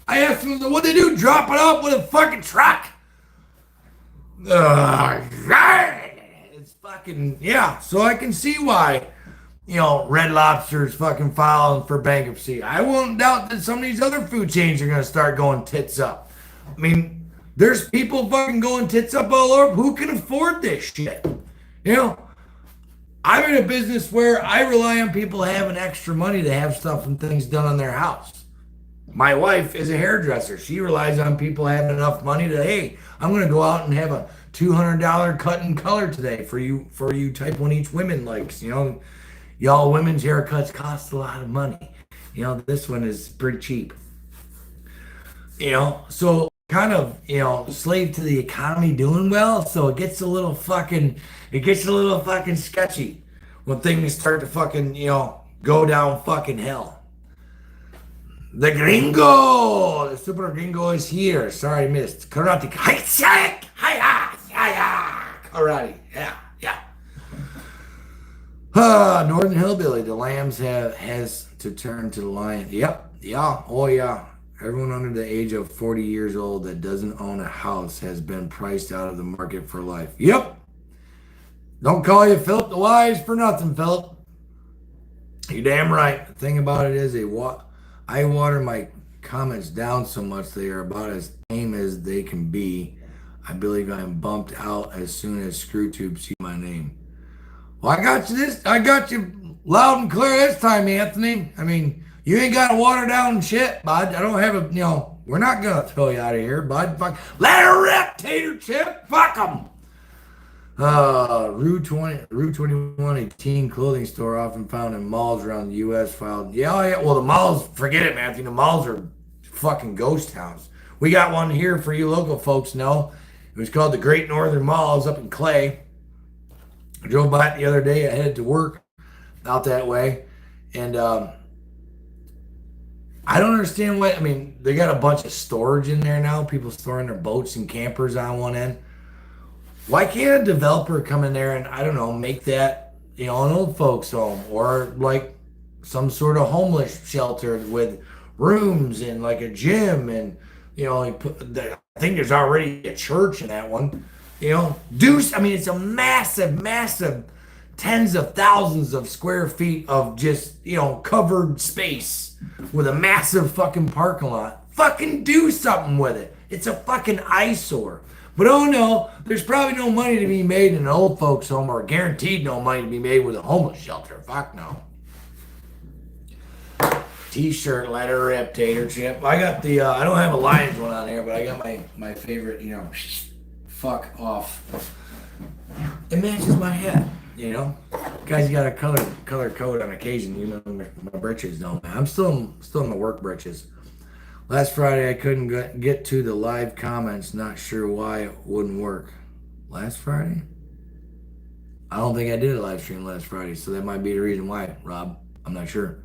I asked him, what'd they do, drop it off with a fucking truck? It's fucking, so I can see why, Red Lobster's fucking filing for bankruptcy. I won't doubt that some of these other food chains are going to start going tits up. There's people fucking going tits up all over. Who can afford this shit? I'm in a business where I rely on people having extra money to have stuff and things done on their house. My wife is a hairdresser. She relies on people having enough money to, hey, I'm going to go out and have a $200 cut and color today for you type 1H women likes. Y'all women's haircuts cost a lot of money. This one is pretty cheap. So kind of, slave to the economy doing well, so it gets a little fucking sketchy when things start to fucking, go down fucking hell. The gringo! The super gringo is here. Sorry, I missed. Karate. Hi-ya! Karate. Yeah. Northern Hillbilly. The lambs has to turn to the lion. Yep. Yeah. Oh, yeah. Everyone under the age of 40 years old that doesn't own a house has been priced out of the market for life. Yep. Don't call you Philip the Wise for nothing, Philip. You're damn right. The thing about it is I water my comments down so much they are about as tame as they can be. I believe I am bumped out as soon as ScrewTube see my name. Well, I got you loud and clear this time, Anthony. You ain't got to water down shit, bud. I don't have we're not going to throw you out of here, bud. Fuck. Let her rip, tater chip. Fuck them. Rue 21, a teen clothing store often found in malls around the U.S. filed. Yeah. Well, the malls, forget it, Matthew. The malls are fucking ghost towns. We got one here for you local folks know. It was called the Great Northern Mall. It was up in Clay. I drove by it the other day. I headed to work out that way. And I don't understand what, they got a bunch of storage in there now. People storing their boats and campers on one end. Why can't a developer come in there and, I don't know, make that, an old folks home or like some sort of homeless shelter with rooms and like a gym and, I think there's already a church in that one, it's a massive tens of thousands of square feet of just, covered space with a massive fucking parking lot. Fucking do something with it. It's a fucking eyesore. But oh no, there's probably no money to be made in an old folks home, or guaranteed no money to be made with a homeless shelter. Fuck no. T-shirt, let her rip, tater chip. I got the, I don't have a Lions one on here, but I got my favorite, fuck off. It matches my hat, Guys got a color code on occasion, my britches don't. I'm still in the work britches. Last Friday, I couldn't get to the live comments. Not sure why it wouldn't work. Last Friday? I don't think I did a live stream last Friday, so that might be the reason why, Rob. I'm not sure.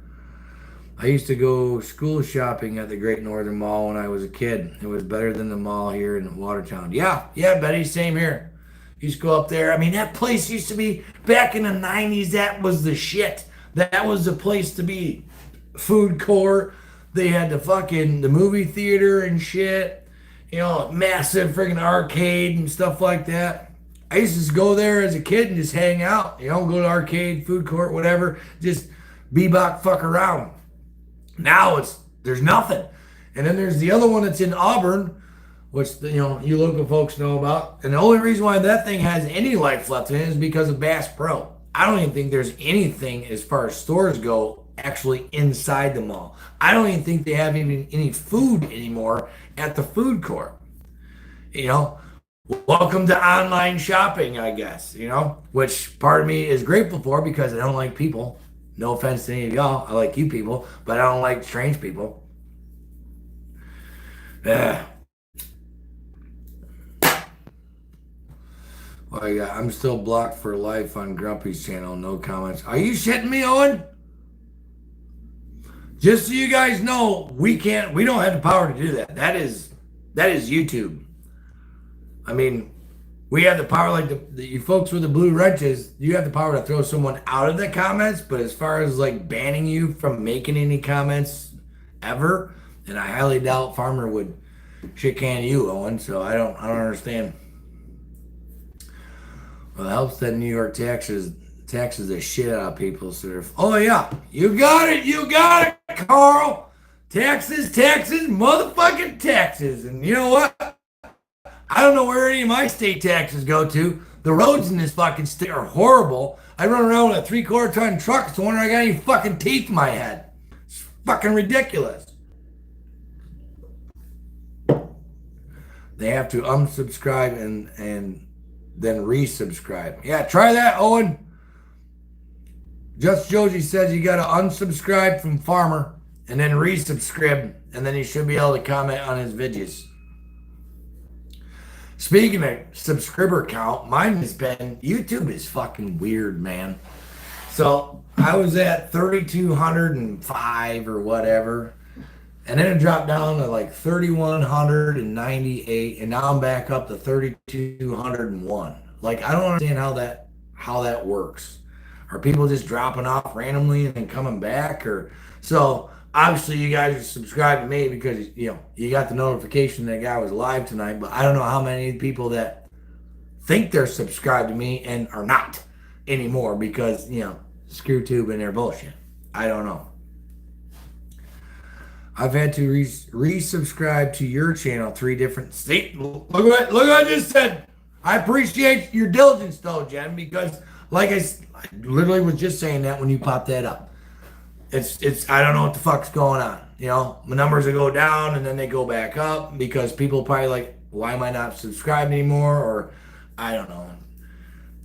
I used to go school shopping at the Great Northern Mall when I was a kid. It was better than the mall here in Watertown. Yeah, Betty, same here. Used to go up there. That place used to be, back in the 90s, that was the shit. That was the place to be. Food court. They had the movie theater and shit. You know, massive freaking arcade and stuff like that. I used to just go there as a kid and just hang out. You know, go to arcade, food court, whatever. Just bebop, fuck around. Now there's nothing. And then there's the other one that's in Auburn, which, you know, you local folks know about. And the only reason why that thing has any life left in it is because of Bass Pro. I don't even think there's anything as far as stores go actually inside the mall. I don't even think they have even any food anymore at the food court. You know, welcome to online shopping, I guess, you know, which part of me is grateful for because I don't like people. No offense to any of y'all. I like you people, but I don't like strange people. Yeah. Well, yeah, I'm still blocked for life on Grumpy's channel. No comments. Are you shitting me, Owen? Just so you guys know, we don't have the power to do that. That is YouTube. I mean, we have the power, like you folks with the blue wrenches, you have the power to throw someone out of the comments, but as far as like banning you from making any comments ever, and I highly doubt Farmer would shit can you, Owen, so I don't understand. Well, it helps that New York taxes the shit out of people. So oh yeah, you got it, Carl. Taxes, motherfucking taxes. And you know what? I don't know where any of my state taxes go to. The roads in this fucking state are horrible. I run around with a 3/4 ton truck, so I wonder I got any fucking teeth in my head. It's fucking ridiculous. They have to unsubscribe and then resubscribe. Yeah, try that, Owen. Just Josie says you got to unsubscribe from Farmer and then resubscribe, and then you should be able to comment on his videos. Speaking of subscriber count, mine has been, YouTube is fucking weird, man. So I was at 3,205 or whatever, and then it dropped down to like 3,198, and now I'm back up to 3,201. Like, I don't understand how that works. Are people just dropping off randomly and then coming back? Or so obviously you guys are subscribed to me because you know you got the notification that guy was live tonight, but I don't know how many people that think they're subscribed to me and are not anymore because, you know, screw tube and their bullshit. I don't know. I've had to resubscribe to your channel 3 different. See, look what I just said. I appreciate your diligence though, Jen, because like I literally was just saying that when you popped that up. It's I don't know what the fuck's going on. You know, my numbers will go down and then they go back up because people probably like, why am I not subscribed anymore? Or I don't know.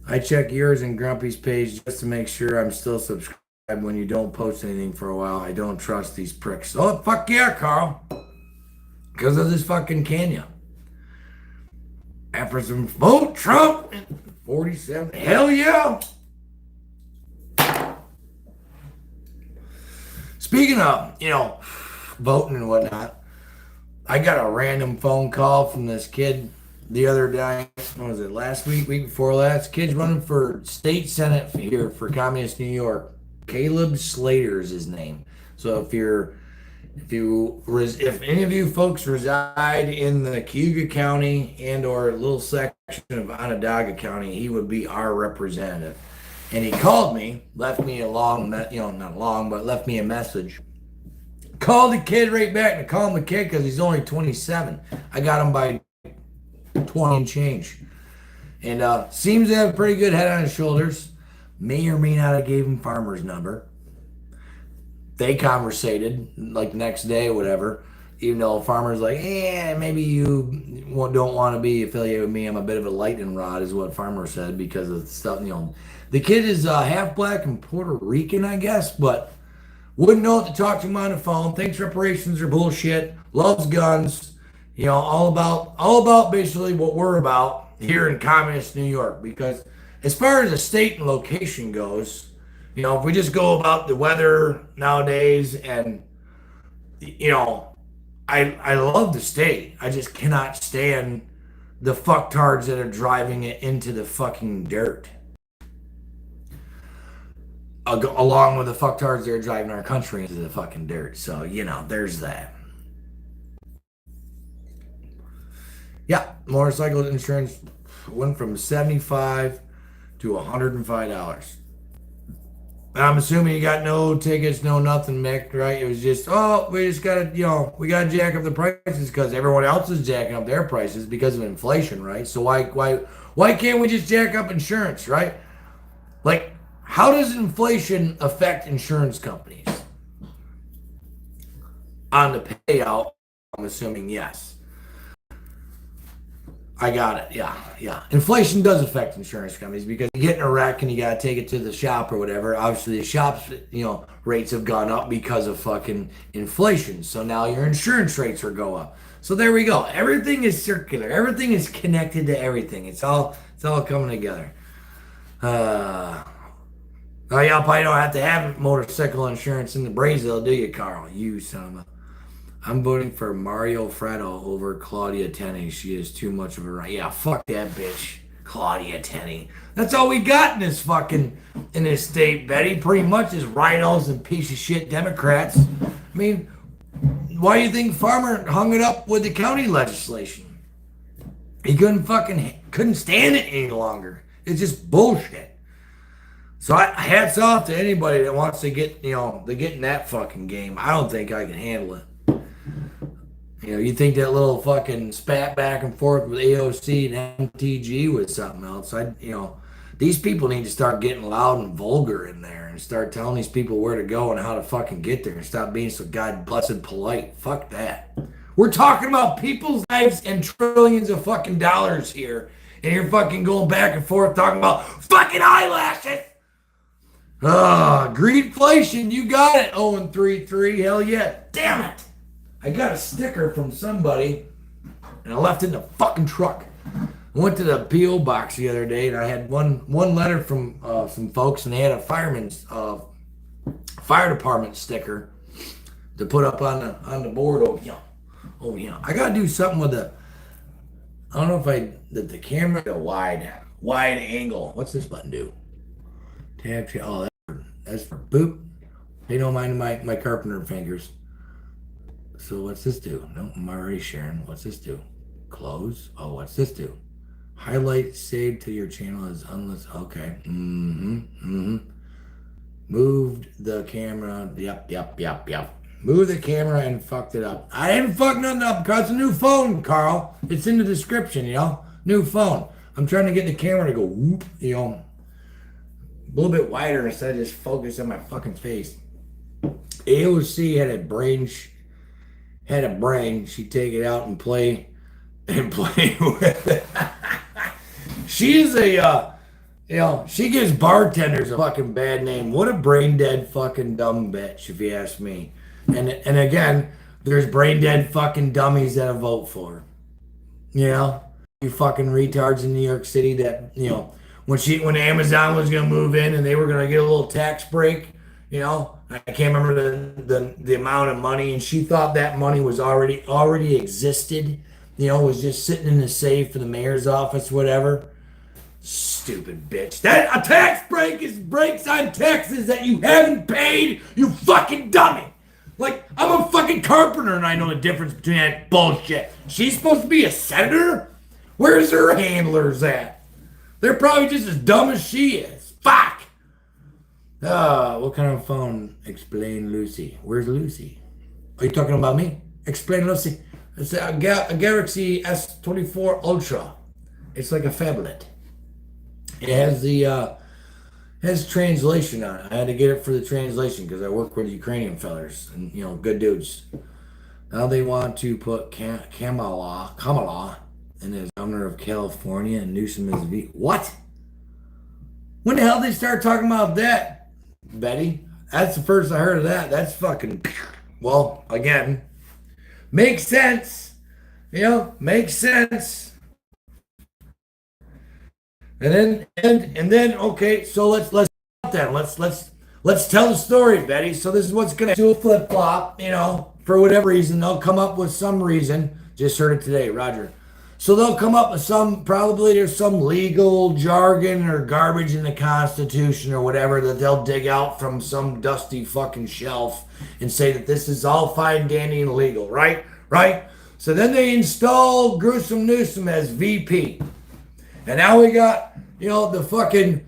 I check yours and Grumpy's page just to make sure I'm still subscribed. When you don't post anything for a while, I don't trust these pricks. Oh, fuck yeah, Carl. Because of this fucking Kenya. After some vote Trump in 47. Hell yeah. Speaking of, you know, voting and whatnot, I got a random phone call from this kid the other day. What was it, last week before last? Kid's running for state senate here for Communist New York. Caleb Slater is his name. So if any of you folks reside in the Cayuga County and or a little section of Onondaga County, he would be our representative. And he called me, left me left me a message. Called the kid right back, and I called him the kid because he's only 27. I got him by 20 and change. And seems to have a pretty good head on his shoulders. May or may not have gave him Farmer's number. They conversated like the next day or whatever. Even though Farmer's like, maybe you don't want to be affiliated with me. I'm a bit of a lightning rod, is what Farmer said because of the stuff. You know, the kid is half black and Puerto Rican, I guess, but wouldn't know what to talk to him on the phone. Thinks reparations are bullshit. Loves guns. You know, all about basically what we're about here in Communist New York. Because as far as the state and location goes, you know, if we just go about the weather nowadays and, you know, I love the state. I just cannot stand the fucktards that are driving it into the fucking dirt. along with the fucktards that are driving our country into the fucking dirt. So, you know, there's that. Yeah, motorcycle insurance went from $75 to $105. I'm assuming you got no tickets, no nothing, Mick, right? It was just, we just gotta, we gotta jack up the prices because everyone else is jacking up their prices because of inflation, right? So why can't we just jack up insurance, right? Like, how does inflation affect insurance companies? On the payout, I'm assuming yes. I got it. Yeah. Inflation does affect insurance companies because you get in a wreck and you got to take it to the shop or whatever. Obviously, the shop's, rates have gone up because of fucking inflation. So now your insurance rates will go up. So there we go. Everything is circular. Everything is connected to everything. It's all coming together. Y'all probably don't have to have motorcycle insurance in the Brazil, do you, Carl? You son of a... I'm voting for Mario Freddo over Claudia Tenney. She is too much of a right. Yeah, fuck that bitch, Claudia Tenney. That's all we got in this state, Betty. Pretty much is rhinos and piece of shit Democrats. I mean, why do you think Farmer hung it up with the county legislation? He couldn't stand it any longer. It's just bullshit. So hats off to anybody that wants to get, to get in that fucking game. I don't think I can handle it. You think that little fucking spat back and forth with AOC and MTG was something else. These people need to start getting loud and vulgar in there and start telling these people where to go and how to fucking get there and stop being so god blessed polite. Fuck that. We're talking about people's lives and trillions of fucking dollars here. And you're fucking going back and forth talking about fucking eyelashes. Greedflation, you got it. 0-3-3, hell yeah. Damn it. I got a sticker from somebody, and I left it in the fucking truck. I went to the P.O. box the other day, and I had one letter from some folks, and they had a fireman's fire department sticker to put up on the board. Oh yeah. I gotta do something with the. I don't know if the camera a wide angle. What's this button do? Tab. Oh, that's for boop. They don't mind my carpenter fingers. So what's this do? No, I'm already sharing. What's this do? Close. Oh, what's this do? Highlight saved to your channel is unlisted. Okay. Moved the camera. Yep. Moved the camera and fucked it up. I didn't fuck nothing up because it's a new phone, Carl. It's in the description, New phone. I'm trying to get the camera to go whoop, a little bit wider instead of just focus on my fucking face. AOC had a brain, she'd take it out and play with it. She is she gives bartenders a fucking bad name. What a brain dead fucking dumb bitch, if you ask me. And again, there's brain dead fucking dummies that I vote for. You fucking retards in New York City that, when Amazon was gonna move in and they were gonna get a little tax break, I can't remember the amount of money, and she thought that money was already existed, was just sitting in the safe for the mayor's office, whatever. Stupid bitch. That a tax break is breaks on taxes that you haven't paid, you fucking dummy. Like, I'm a fucking carpenter and I know the difference between that bullshit. She's supposed to be a senator? Where's her handlers at? They're probably just as dumb as she is. Fuck! What kind of phone? Explain Lucy. Where's Lucy? Are you talking about me? Explain Lucy. It's a Galaxy S24 Ultra. It's like a phablet. It has translation on it. I had to get it for the translation because I work with Ukrainian fellers and, good dudes. Now they want to put Kamala in as governor of California and Newsom as V. What? When the hell did they start talking about that? Betty, that's the first I heard of that. That's fucking, well, again, makes sense. Makes sense. And then okay, so let's tell the story, Betty. So this is what's gonna do a flip flop, for whatever reason they'll come up with some reason. Just heard it today, Roger. So they'll come up with probably there's some legal jargon or garbage in the Constitution or whatever that they'll dig out from some dusty fucking shelf and say that this is all fine, dandy, and legal, right? Right? So then they install Gruesome Newsom as VP. And now we got, the fucking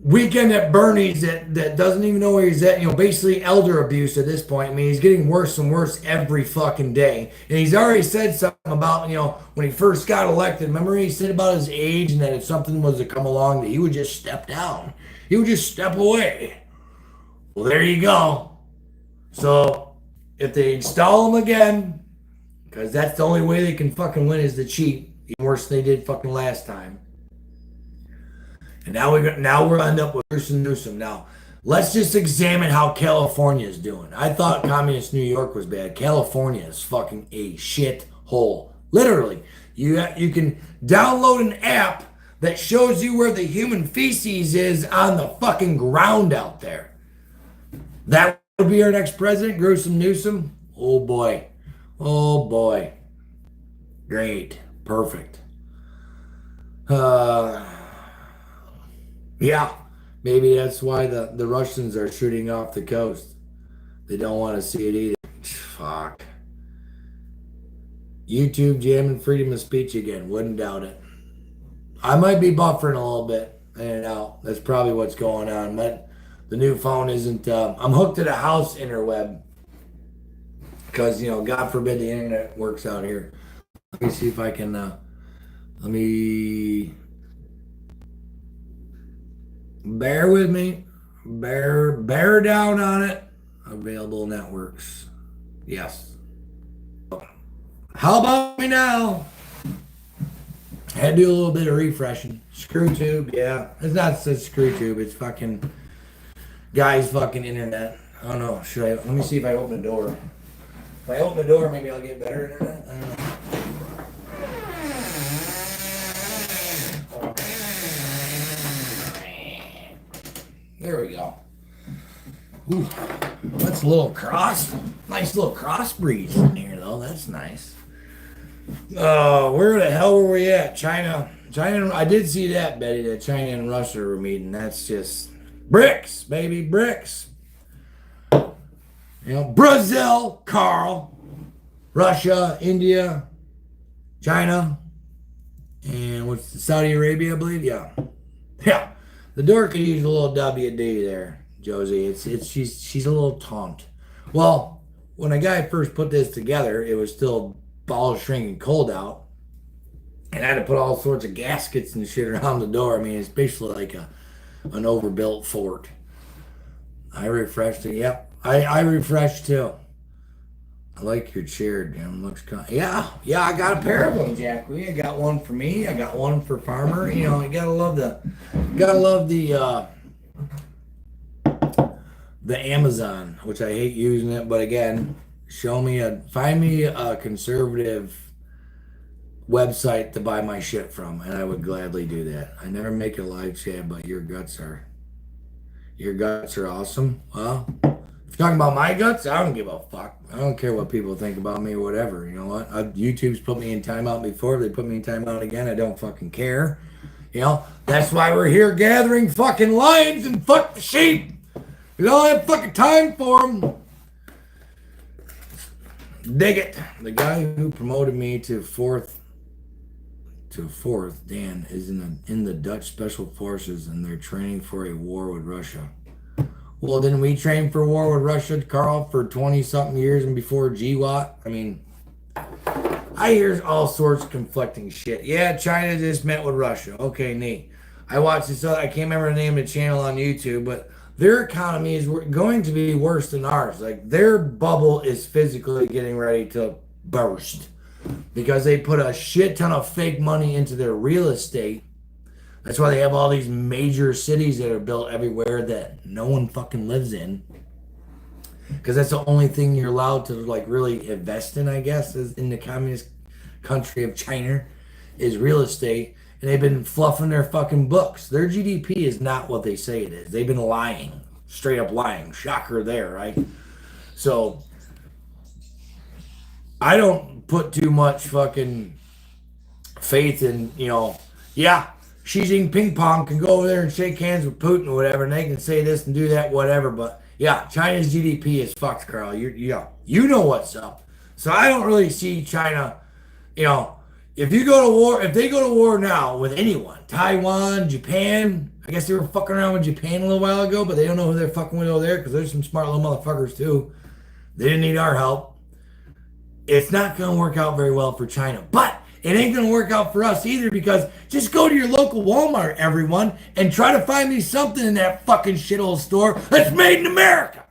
Weekend at Bernie's that doesn't even know where he's at, basically elder abuse at this point. I mean, he's getting worse and worse every fucking day. And he's already said something about, when he first got elected, remember he said about his age and that if something was to come along that he would just step down. He would just step away. Well, there you go. So, if they install him again, because that's the only way they can fucking win is to cheat, even worse than they did fucking last time. And now we're end up with Gruesome Newsom. Now, let's just examine how California is doing. I thought communist New York was bad. California is fucking a shit hole. Literally. You can download an app that shows you where the human feces is on the fucking ground out there. That would be our next president, Gruesome Newsom. Oh boy. Oh boy. Great. Perfect. Yeah, maybe that's why the Russians are shooting off the coast. They don't want to see it either. Fuck. YouTube jamming freedom of speech again. Wouldn't doubt it. I might be buffering a little bit in and out. That's probably what's going on. But the new phone isn't... I'm hooked to the house interweb. Because, God forbid the internet works out here. Let me see if I can... let me... Bear with me. Bear down on it. Available networks. Yes. How about me now? Had to do a little bit of refreshing. Screw tube, yeah. It's not such screw tube. It's fucking guy's fucking internet. I don't know. Let me see if I open the door. If I open the door, maybe I'll get better internet. I don't know. There we go. Ooh, that's a little nice little crossbreed in here though. That's nice. Oh, where the hell were we at? China. I did see that, Betty, that China and Russia were meeting. That's just bricks, baby, bricks. Brazil, Carl, Russia, India, China, and what's Saudi Arabia, I believe? Yeah. Yeah. The door could use a little WD there, Josie. She's a little taunt. Well, when a guy first put this together, it was still balls shrinking cold out. And I had to put all sorts of gaskets and shit around the door. I mean, it's basically like an overbuilt fort. I refreshed it. Yep. I refreshed too. I like your chair, Jim. Looks kind of, yeah, I got a pair of them, Jack. I got one for me. I got one for Farmer. You gotta love the Amazon, which I hate using it, but again, find me a conservative website to buy my shit from, and I would gladly do that. I never make a live chat, but your guts are awesome. Well, if you're talking about my guts, I don't give a fuck. I don't care what people think about me or whatever. You know what? YouTube's put me in timeout before. They put me in timeout again. I don't fucking care. That's why we're here gathering fucking lions and fuck the sheep. We don't have fucking time for them. Dig it. The guy who promoted me to fourth, Dan, is in the Dutch Special Forces, and they're training for a war with Russia. Well, didn't we train for war with Russia, Carl, for 20-something years and before GWAT? I mean, I hear all sorts of conflicting shit. Yeah, China just met with Russia. Okay, neat. I watched this, I can't remember the name of the channel on YouTube, but their economy is going to be worse than ours. Like, their bubble is physically getting ready to burst because they put a shit ton of fake money into their real estate. That's why they have all these major cities that are built everywhere that no one fucking lives in. Because that's the only thing you're allowed to really invest in, I guess, is in the communist country of China, is real estate. And they've been fluffing their fucking books. Their GDP is not what they say it is. They've been lying. Straight up lying. Shocker there, right? So, I don't put too much fucking faith in, yeah, Xi Jinping can go over there and shake hands with Putin or whatever, and they can say this and do that, whatever. But yeah, China's GDP is fucked, Carl. You know what's up. So I don't really see China, if you go to war, if they go to war now with anyone, Taiwan, Japan, I guess they were fucking around with Japan a little while ago, but they don't know who they're fucking with over there because there's some smart little motherfuckers too. They didn't need our help. It's not going to work out very well for China, but it ain't going to work out for us either because just go to your local Walmart, everyone, and try to find me something in that fucking shithole store that's made in America.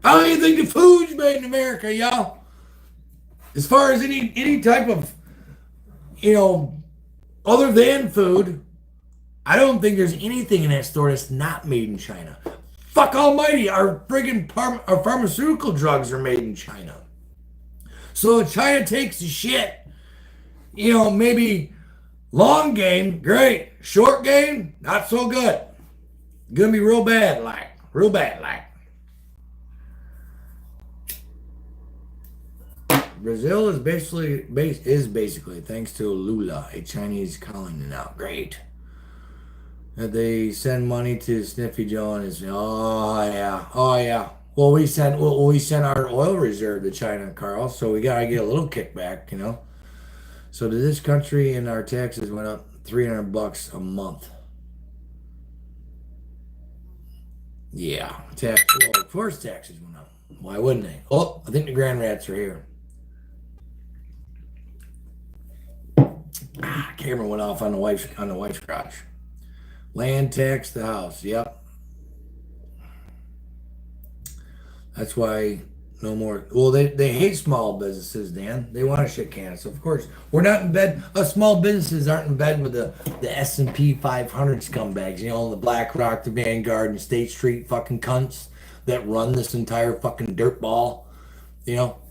I don't even think the food's made in America, y'all. As far as any type of, other than food, I don't think there's anything in that store that's not made in China. Fuck almighty, our friggin' our pharmaceutical drugs are made in China. So if China takes the shit, maybe long game, great. Short game, not so good. Gonna be real bad like. Brazil is basically thanks to Lula, a Chinese colony now. Great. That they send money to Sniffy Joe and his oh yeah. Well we sent our oil reserve to China, Carl, so we gotta get a little kickback, So to this country and our taxes went up $300 a month. Yeah, of course taxes went up. Why wouldn't they? Oh, I think the grand rats are here. Camera went off on the wife's crotch. Land tax the house. Yep. That's why no more. Well, they hate small businesses, Dan. They want to shit can us. Of course, we're not in bed. Us small businesses aren't in bed with the S&P 500 scumbags. The BlackRock, the Vanguard, and State Street fucking cunts that run this entire fucking dirt ball.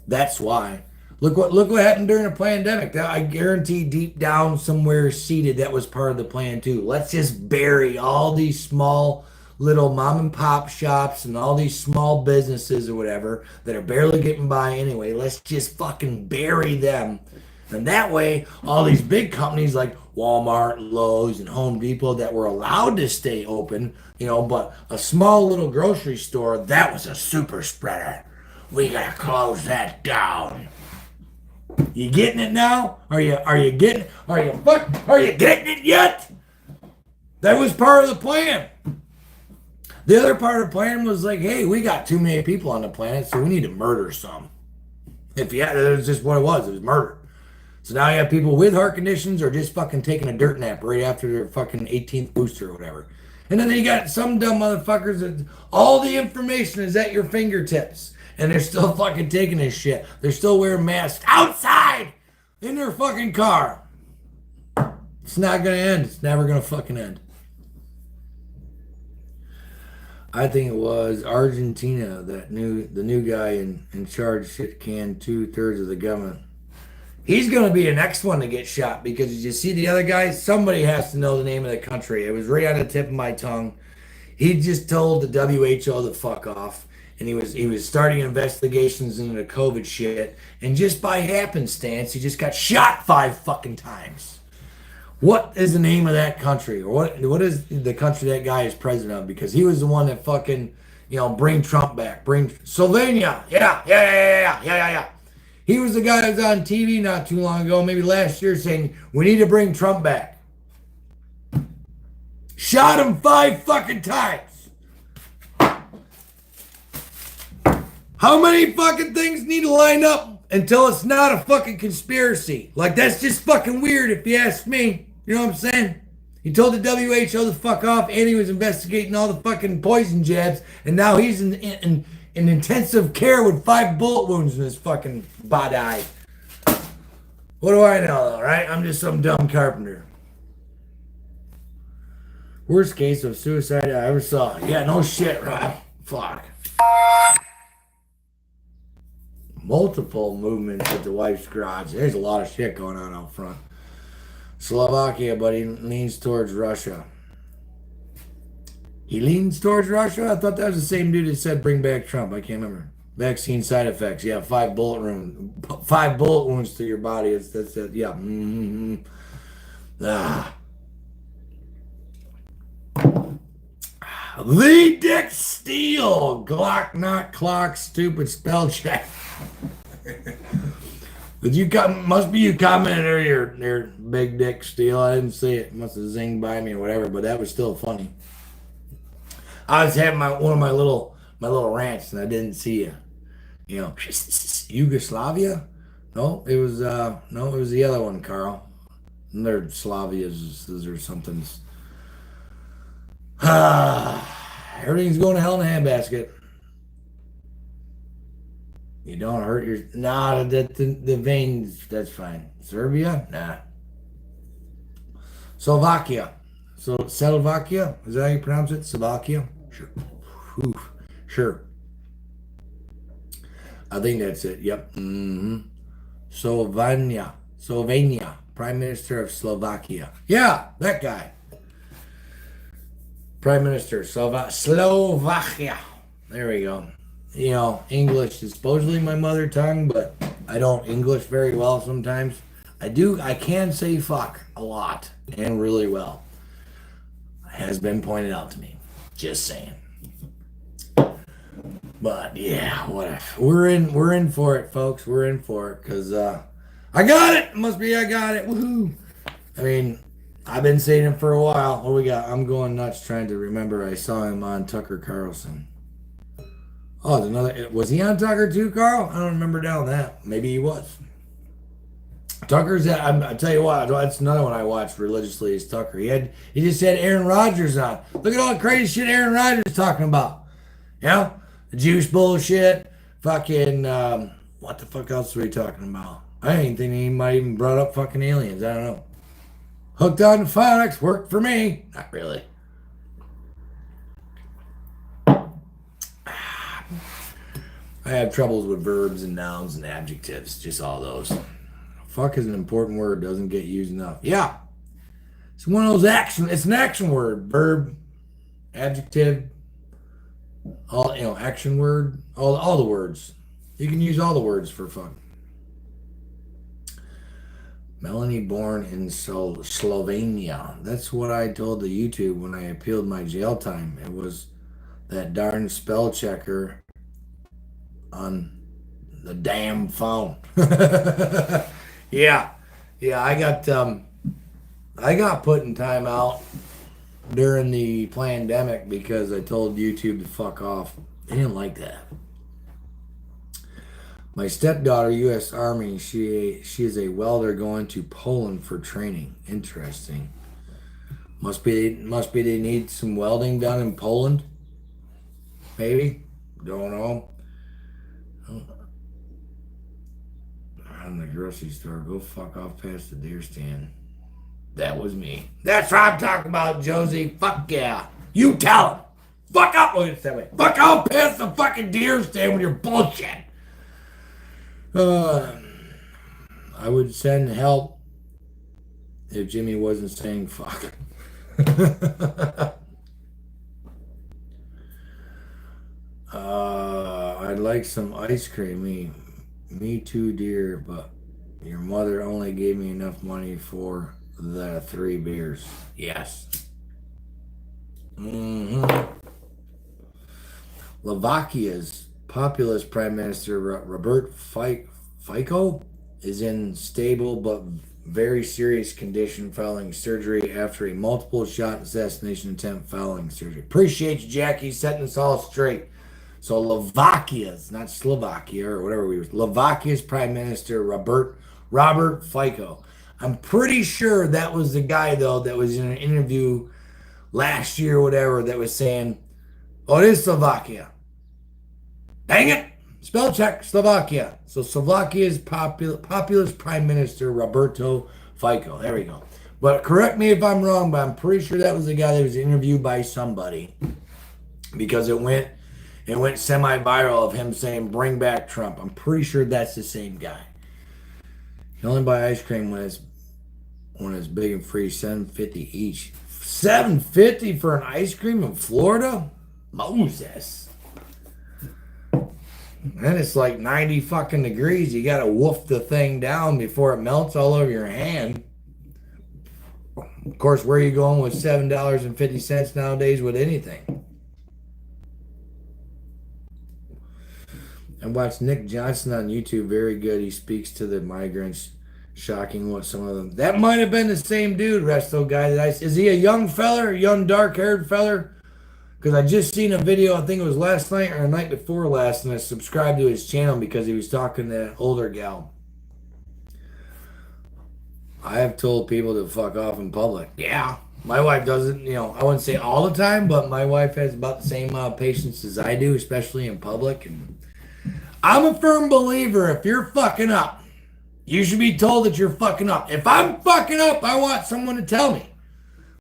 That's why. Look what happened during the pandemic. I guarantee deep down somewhere seated that was part of the plan too. Let's just bury all these small little mom and pop shops and all these small businesses or whatever that are barely getting by anyway. Let's just fucking bury them. And that way, all these big companies like Walmart, Lowe's, and Home Depot that were allowed to stay open, but a small little grocery store, that was a super spreader. We gotta close that down. You getting it now? Are you getting it yet? That was part of the plan. The other part of the plan was like, hey, we got too many people on the planet, so we need to murder some. That was just what it was. It was murder. So now you have people with heart conditions or just fucking taking a dirt nap right after their fucking 18th booster or whatever. And then you got some dumb motherfuckers that all the information is at your fingertips. And they're still fucking taking this shit. They're still wearing masks outside in their fucking car. It's not gonna end. It's never gonna fucking end. I think it was Argentina the new guy in charge shit canned 2/3 of the government. He's gonna be the next one to get shot because you see the other guy. Somebody has to know the name of the country. It was right on the tip of my tongue. He just told the WHO to fuck off. And he was starting investigations into the COVID shit, and just by happenstance, he just got shot 5 fucking times. What is the name of that country, or what is the country that guy is president of? Because he was the one that fucking, bring Trump back, bring Slovenia. Yeah. He was the guy that was on TV not too long ago, maybe last year, saying we need to bring Trump back. Shot him 5 fucking times. How many fucking things need to line up until it's not a fucking conspiracy? Like, that's just fucking weird if you ask me. You know what I'm saying? He told the WHO to fuck off, and he was investigating all the fucking poison jabs, and now he's in intensive care with 5 bullet wounds in his fucking body. What do I know, though, right? I'm just some dumb carpenter. Worst case of suicide I ever saw. Yeah, no shit, Rob. Fuck. Multiple movements at the wife's garage. There's a lot of shit going on out front. Slovakia, but he leans towards Russia. He leans towards Russia? I thought that was the same dude that said bring back Trump. I can't remember. Vaccine side effects. Yeah, 5 bullet wounds to your body. That's it. Yeah. Mm-hmm. Lee Dick Steele. Glock not clock. Stupid spell check. Did you come? Must be you commented earlier, Big Dick Steele. I didn't see it. Must have zinged by me or whatever, but that was still funny. I was having one of my little rants and I didn't see you. You know, Yugoslavia? No, it was the other one, Carl. They're Slavias or something. Everything's going to hell in a handbasket. You don't hurt your... Nah, the veins, that's fine. Serbia? Nah. Slovakia. So, Slovakia? Is that how you pronounce it? Slovakia? Sure. Oof. Sure. I think that's it. Yep. Mm-hmm. Slovenia. Prime Minister of Slovakia. Yeah, that guy. Prime Minister Slovakia. There we go. You know, English is supposedly my mother tongue, but I don't English very well sometimes. I can say fuck a lot and really well. Has been pointed out to me. Just saying. But yeah, whatever. We're in for it, folks. We're in for it because I got it. Must be I got it. Woohoo! I mean, I've been saying it for a while. What we got? I'm going nuts trying to remember. I saw him on Tucker Carlson. Oh, another. Was he on Tucker too, Carl? I don't remember down that. Maybe he was. Tucker's. I tell you what. That's another one I watched religiously. Is Tucker? He just had Aaron Rodgers on. Look at all the crazy shit Aaron Rodgers is talking about. You know? The juice bullshit, fucking, what the fuck else were we talking about? I ain't think he might even brought up fucking aliens. I don't know. Hooked on the phonics, worked for me. Not really. I have troubles with verbs and nouns and adjectives, just all those. Fuck is an important word, doesn't get used enough. Yeah. It's one of those it's an action word. Verb, adjective, all action word, all the words. You can use all the words for fun. Melanie born in Slovenia. That's what I told the YouTube when I appealed my jail time. It was that darn spell checker on the damn phone. Yeah, I got put in timeout during the pandemic because I told YouTube to fuck off. They didn't like that. My stepdaughter, U.S. Army, she is a welder going to Poland for training. Interesting. Must be they need some welding done in Poland. Maybe. Don't know. I'm in the grocery store. Go fuck off past the deer stand. That was me. That's what I'm talking about, Josie. Fuck yeah. You tell him. Fuck up. Look at it that way. Fuck off past the fucking deer stand with your bullshit. I would send help if Jimmy wasn't saying fuck. I'd like some ice cream. Me too, dear, but your mother only gave me enough money for the 3 beers. Yes. Slovakia's populist Prime Minister Robert Fico is in stable but very serious condition following surgery after a multiple shot assassination attempt following surgery. Appreciate you, Jackie, setting us all straight. So Slovakia's, not Slovakia or whatever we were, Slovakia's Prime Minister Robert Fico. I'm pretty sure that was the guy, though, that was in an interview last year or whatever that was saying, oh, it is Slovakia. Dang it! Spell check, Slovakia. So Slovakia's populist Prime Minister Roberto Fico. There we go. But correct me if I'm wrong, but I'm pretty sure that was the guy that was interviewed by somebody. Because it went semi-viral of him saying, bring back Trump. I'm pretty sure that's the same guy. You only buy ice cream when it's big and free, $7.50 each. $7.50 for an ice cream in Florida? Moses. then it's like 90 fucking degrees. You gotta woof the thing down before it melts all over your hand. Of course, where are you going with $7.50 nowadays with anything? I watched Nick Johnson on YouTube. Very good. He speaks to the migrants. Shocking what some of them. That might have been the same dude, Resto guy. Is he a young feller, a young dark-haired feller? Because I just seen a video, I think it was last night or the night before last, and I subscribed to his channel because he was talking to that older gal. I have told people to fuck off in public. Yeah, my wife doesn't, I wouldn't say all the time, but my wife has about the same patience as I do, especially in public. And I'm a firm believer, if you're fucking up, you should be told that you're fucking up. If I'm fucking up, I want someone to tell me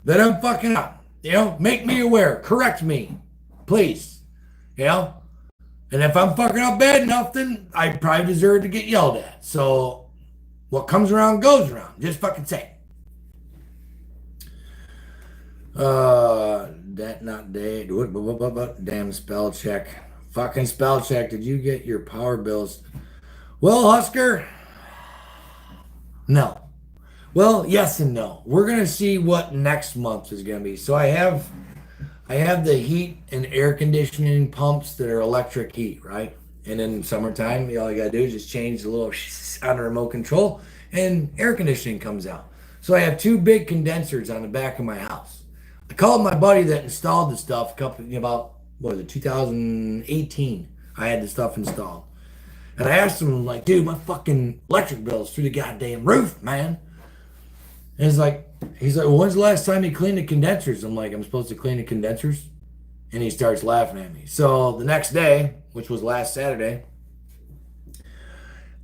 that I'm fucking up. Make me aware. Correct me. Please. And if I'm fucking up bad enough, then I probably deserve to get yelled at. So what comes around goes around. Just fucking say that not day. Damn spell check. Fucking spell check. Did you get your power bills? Well, Husker, no. Well, yes and no. We're gonna see what next month is gonna be. So I have the heat and air conditioning pumps that are electric heat, right? And in summertime, all you gotta do is just change the little on the remote control, and air conditioning comes out. So I have two big condensers on the back of my house. I called my buddy that installed the stuff about 2018. I had the stuff installed, and I asked him, like, dude, my fucking electric bill's through the goddamn roof, man. And he's like, well, when's the last time you cleaned the condensers? I'm like, I'm supposed to clean the condensers? And he starts laughing at me. So the next day, which was last Saturday,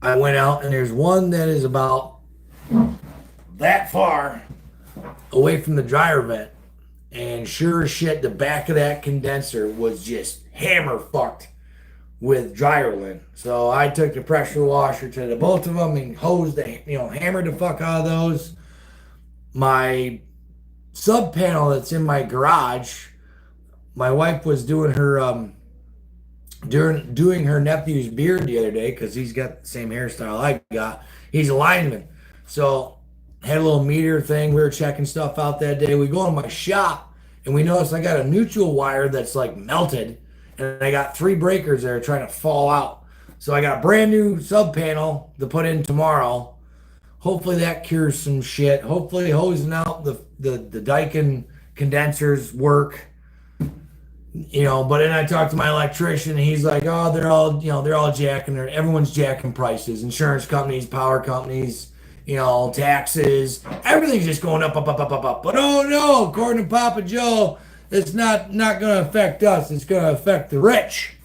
I went out, and there's one that is about that far away from the dryer vent. And sure as shit, the back of that condenser was just hammer fucked with dryer lint. So I took the pressure washer to the both of them and hosed hammered the fuck out of those. My sub panel that's in my garage, my wife was doing her doing her nephew's beard the other day because he's got the same hairstyle I got. He's a lineman, so had a little meter thing. We were checking stuff out that day. We go in my shop and we notice I got a neutral wire that's like melted, and I got 3 breakers that are trying to fall out. So I got a brand new sub panel to put in tomorrow. Hopefully that cures some shit. Hopefully hosing out the Daikin condensers work. But then I talked to my electrician, and he's like, oh, they're all jacking, everyone's jacking prices. Insurance companies, power companies, taxes, everything's just going up. But oh no, according to Papa Joe, it's not going to affect us. It's going to affect the rich.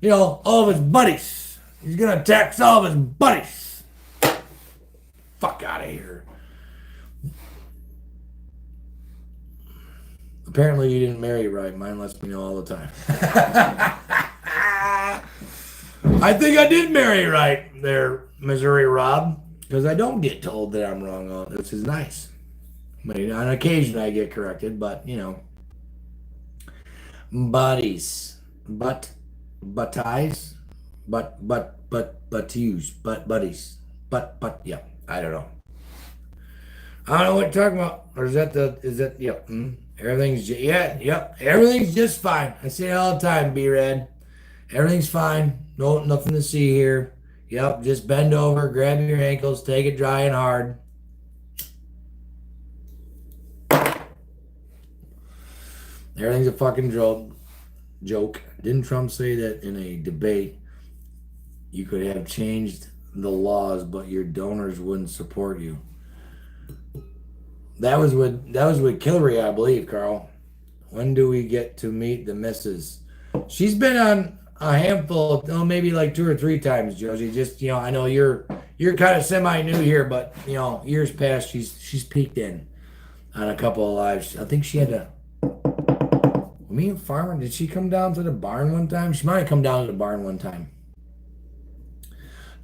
All of his buddies. He's going to tax all of his buddies. Fuck out of here. Apparently you didn't marry right. Mine lets me know all the time. I think I did marry right there, Missouri Rob, because I don't get told that I'm wrong on this. Is nice. I mean, on occasion I get corrected, but buddies, buddies, yeah. I don't know. I don't know what you're talking about. Or is that everything's everything's just fine. I say it all the time, B-Red. Everything's fine. No, nothing to see here. Yep, just bend over, grab your ankles, take it dry and hard. Everything's a fucking joke. Didn't Trump say that in a debate you could have changed the laws, but your donors wouldn't support you? That was with Hillary, I believe, Carl. When do we get to meet the missus? She's been on a handful, maybe like 2 or 3 times, Josie. Just I know you're kind of semi-new here, but years past, she's peeked in on a couple of lives. I think she had to. Me and Farmer, did she come down to the barn one time? She might have come down to the barn one time.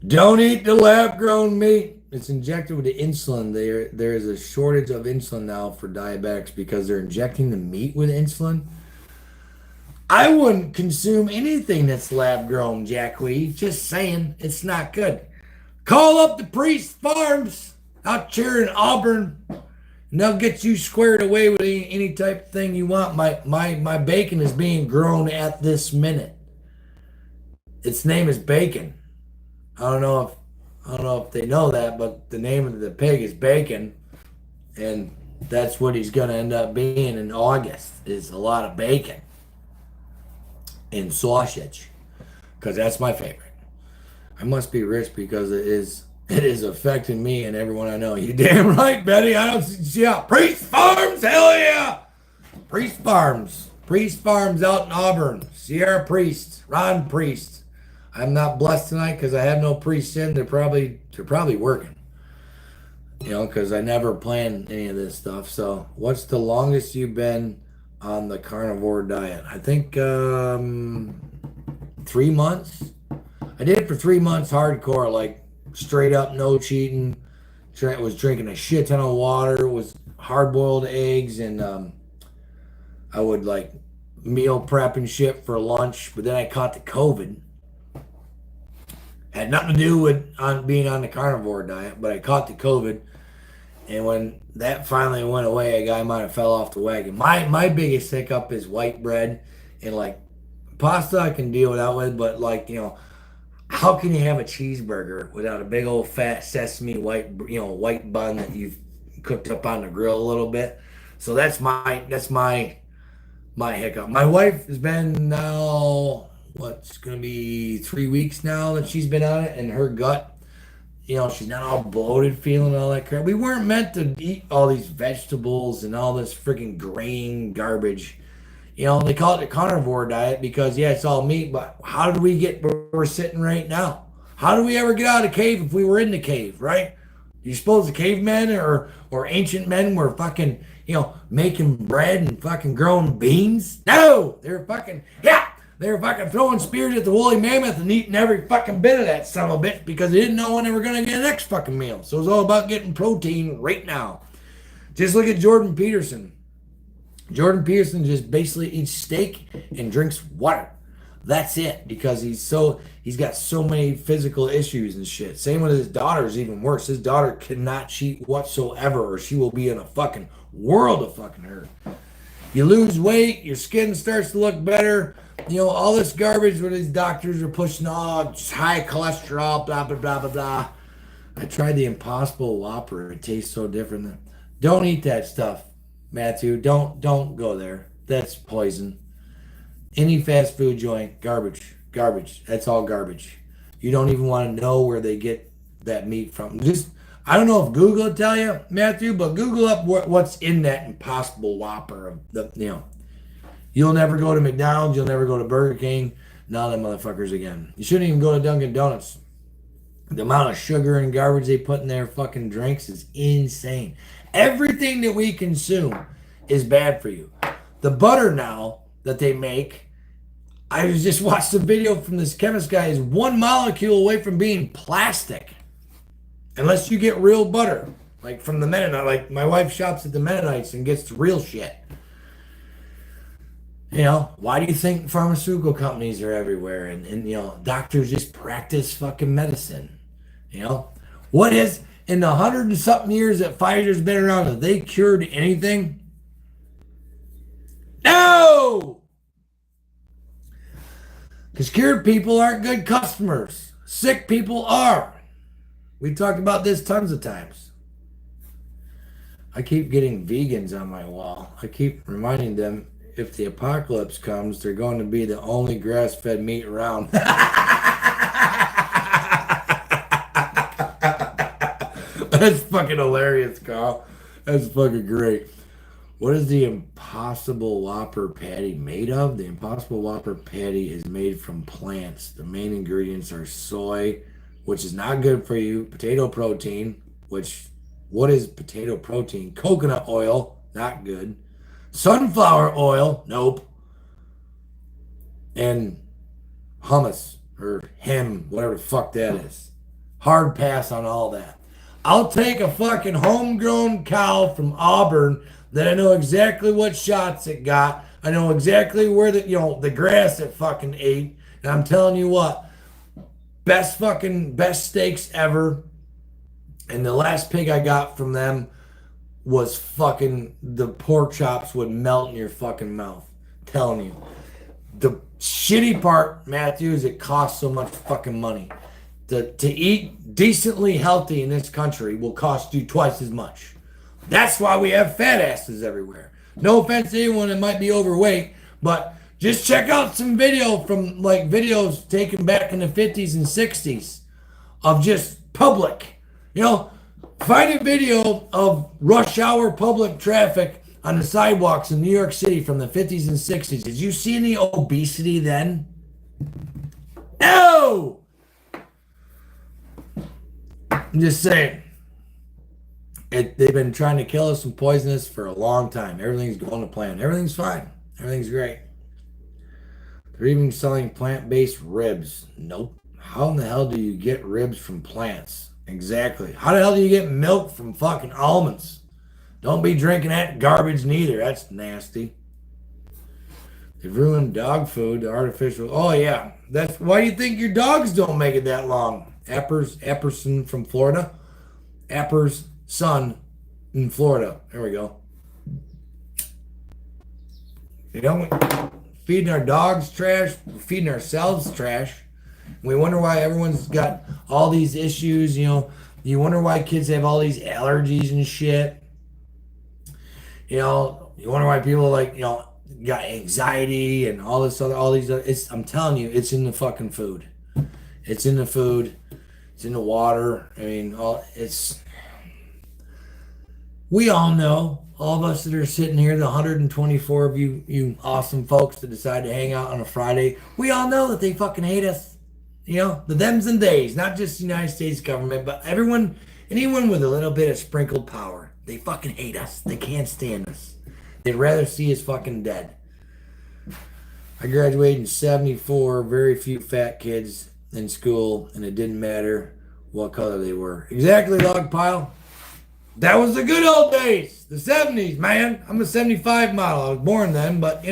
Don't eat the lab-grown meat. It's injected with the insulin. There is a shortage of insulin now for diabetics because they're injecting the meat with insulin. I wouldn't consume anything that's lab grown, Jackie. Just saying, it's not good. Call up the Priest Farms out here in Auburn, and they'll get you squared away with any type of thing you want. My bacon is being grown at this minute. Its name is Bacon. I don't know if they know that, but the name of the pig is Bacon, and that's what he's gonna end up being in August. Is a lot of bacon and sausage, because that's my favorite. I must be rich because it is affecting me and everyone I know. You damn right, Betty. I don't see how. Priest Farms, hell yeah! Priest Farms out in Auburn. Sierra Priest, Ron Priest. I'm not blessed tonight because I have no priests in. They're probably working. You know, because I never planned any of this stuff. So, what's the longest you've been on the carnivore diet? I think 3 months. I did it for 3 months hardcore, like straight up, no cheating. Was drinking a shit ton of water, was hard-boiled eggs, and I would like meal prep and shit for lunch. But then I caught the COVID. Had nothing to do with being on the carnivore diet, but I caught the COVID. And when that finally went away, a guy might have fell off the wagon. My biggest hiccup is white bread, and like pasta I can deal with, but like, you know, how can you have a cheeseburger without a big old fat sesame white bun that you've cooked up on the grill a little bit? So that's my hiccup. My wife has been now, what's gonna be 3 weeks now that she's been on it, and her gut, you know, she's not all bloated feeling all that crap. We weren't meant to eat all these vegetables and all this freaking grain garbage. You know, they call it the carnivore diet because, yeah, it's all meat, but how did we get where we're sitting right now? How did we ever get out of the cave if we were in the cave, right? You suppose the cavemen or ancient men were fucking, you know, making bread and fucking growing beans? No! They were fucking throwing spears at the woolly mammoth and eating every fucking bit of that son of a bitch because they didn't know when they were going to get the next fucking meal. So it's all about getting protein right now. Just look at Jordan Peterson. Jordan Peterson just basically eats steak and drinks water. That's it, because he's got so many physical issues and shit. Same with his daughter is even worse. His daughter cannot cheat whatsoever, or she will be in a fucking world of fucking hurt. You lose weight, your skin starts to look better. You know, all this garbage where these doctors are pushing, it's high cholesterol, blah, blah, blah, blah, blah. I tried the Impossible Whopper. It tastes so different. Don't eat that stuff, Matthew. Don't go there. That's poison. Any fast food joint, garbage. That's all garbage. You don't even want to know where they get that meat from. I don't know if Google will tell you, Matthew, but Google up what's in that Impossible Whopper. You'll never go to McDonald's. You'll never go to Burger King. None of them motherfuckers again. You shouldn't even go to Dunkin' Donuts. The amount of sugar and garbage they put in their fucking drinks is insane. Everything that we consume is bad for you. The butter now that they make, I just watched a video from this chemist guy, is one molecule away from being plastic. Unless you get real butter. Like from the Mennonite. Like my wife shops at the Mennonites and gets the real shit. You know, why do you think pharmaceutical companies are everywhere? And you know, doctors just practice fucking medicine. You know? What is, in the 100 and something years that Pfizer's been around, have they cured anything? No! Because cured people aren't good customers. Sick people are. We've talked about this tons of times. I keep getting vegans on my wall. I keep reminding them if the apocalypse comes, they're going to be the only grass-fed meat around. That's fucking hilarious, Carl. That's fucking great. What is the Impossible Whopper patty made of? The Impossible Whopper patty is made from plants. The main ingredients are soy, which is not good for you, potato protein, what is potato protein? Coconut oil, not good. Sunflower oil, nope. And hummus, or whatever the fuck that is. Hard pass on all that. I'll take a fucking homegrown cow from Auburn that I know exactly what shots it got, I know exactly where the grass it fucking ate. And I'm telling you what, best steaks ever. And the last pig I got from them was fucking, the pork chops would melt in your fucking mouth. I'm telling you. The shitty part, Matthew, is it costs so much fucking money. To eat decently healthy in this country will cost you twice as much. That's why we have fat asses everywhere. No offense to anyone that might be overweight, but just check out some videos taken back in the 50s and 60s of just public. Find a video of rush hour public traffic on the sidewalks in New York City from the 50s and 60s. Did you see any obesity then? No! I'm just saying. They've been trying to kill us and poison us for a long time. Everything's going to plan. Everything's fine. Everything's great. They're even selling plant-based ribs. Nope. How in the hell do you get ribs from plants? Exactly. How the hell do you get milk from fucking almonds? Don't be drinking that garbage neither. That's nasty. They've ruined dog food, the artificial. Oh, yeah. That's why do you think your dogs don't make it that long? Epperson from Florida. Epper's son in Florida. There we go. Feeding our dogs trash, we're feeding ourselves trash. We wonder why everyone's got all these issues. You wonder why kids have all these allergies and shit. You wonder why people got anxiety and all these. I'm telling you, it's in the fucking food. It's in the food. It's in the water. I mean, we all know, all of us that are sitting here, the 124 of you awesome folks that decide to hang out on a Friday, we all know that they fucking hate us. The thems and theys, not just the United States government, but anyone with a little bit of sprinkled power. They fucking hate us. They can't stand us. They'd rather see us fucking dead. I graduated in 74, very few fat kids in school, and it didn't matter what color they were. Exactly, Log Pile. That was the good old days. The 70s, man. I'm a 75 model. I was born then, but,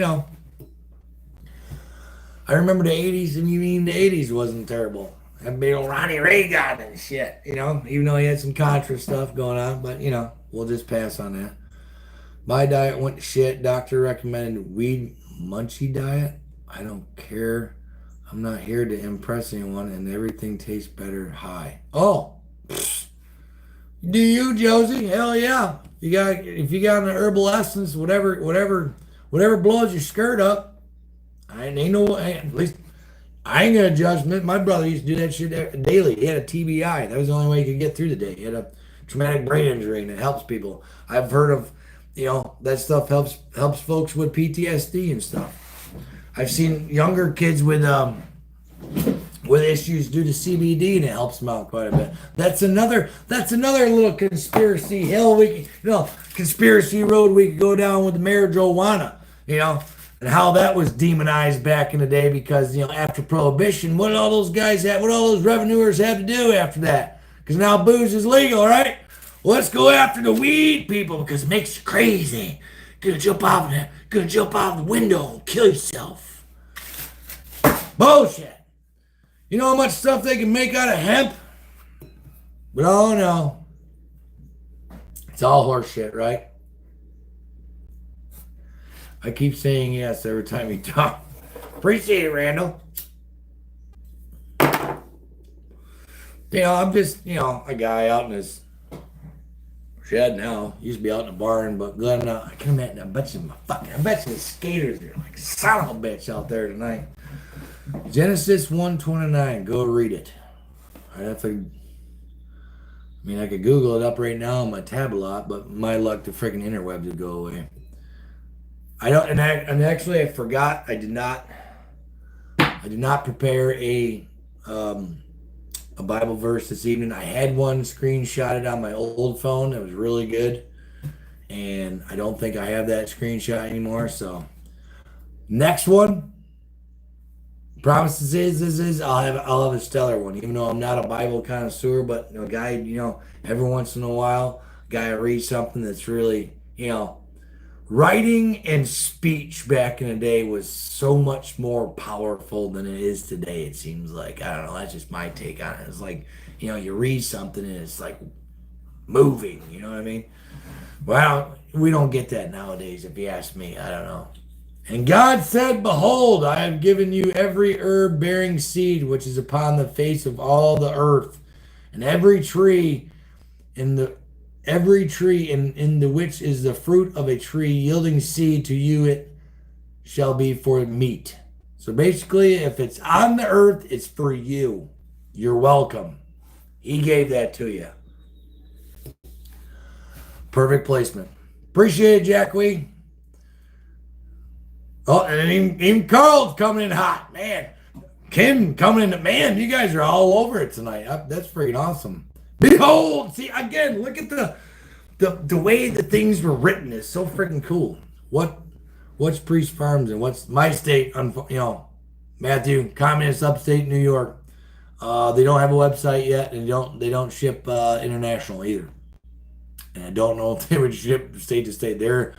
I remember the 80s, and even the 80s wasn't terrible. That big old Ronnie Reagan and shit, even though he had some Contra stuff going on, but, we'll just pass on that. My diet went to shit. Doctor recommended weed munchie diet. I don't care. I'm not here to impress anyone, and everything tastes better high. Oh, do you, Josie? Hell yeah. If you got an herbal essence, whatever blows your skirt up, at least I ain't gonna judgment. My brother used to do that shit daily. He had a TBI. That was the only way he could get through the day. He had a traumatic brain injury, and it helps people. I've heard of, that stuff helps folks with PTSD and stuff. I've seen younger kids with issues due to CBD, and it helps them out quite a bit. That's another little conspiracy conspiracy road we could go down with the marijuana, and how that was demonized back in the day because, after Prohibition, what did all those guys have, what all those revenuers have to do after that? Because now booze is legal, right? Well, let's go after the weed people because it makes you crazy. Gonna jump out of the window and kill yourself. Bullshit. You know how much stuff they can make out of hemp? But oh no. It's all horse shit, right? I keep saying yes every time you talk. Appreciate it, Randall. I'm just, a guy out in his shed now. Used to be out in the barn, but Glenn, I can imagine, I bet you the skaters are like son of a bitch out there tonight. Genesis 1:29. Go read it. I could Google it up right now on my tab a lot, but my luck, the freaking interwebs would go away. Actually I forgot. I did not prepare a Bible verse this evening. I had one screenshotted on my old phone that was really good, and I don't think I have that screenshot anymore. So next one. Promises is I'll have a stellar one, even though I'm not a Bible connoisseur, but a guy, every once in a while, guy reads something that's really, writing and speech back in the day was so much more powerful than it is today, it seems like. I don't know, that's just my take on it. It's like, you read something and it's like moving, you know what I mean? Well, we don't get that nowadays, if you ask me. I don't know. And God said, behold, I have given you every herb bearing seed which is upon the face of all the earth, and every tree in the which is the fruit of a tree yielding seed, to you it shall be for meat. So basically, if it's on the earth, it's for you. You're welcome. He gave that to you. Perfect placement. Appreciate it, Jack Wee. Oh, and even Carl's coming in hot. Man, Kim coming in. Man, you guys are all over it tonight. That's freaking awesome. Behold, see, again, look at the way the things were written is so freaking cool. What's Priest Farms and what's my state? Matthew, communist upstate New York. They don't have a website yet, and they don't ship international either. And I don't know if they would ship state to state. They're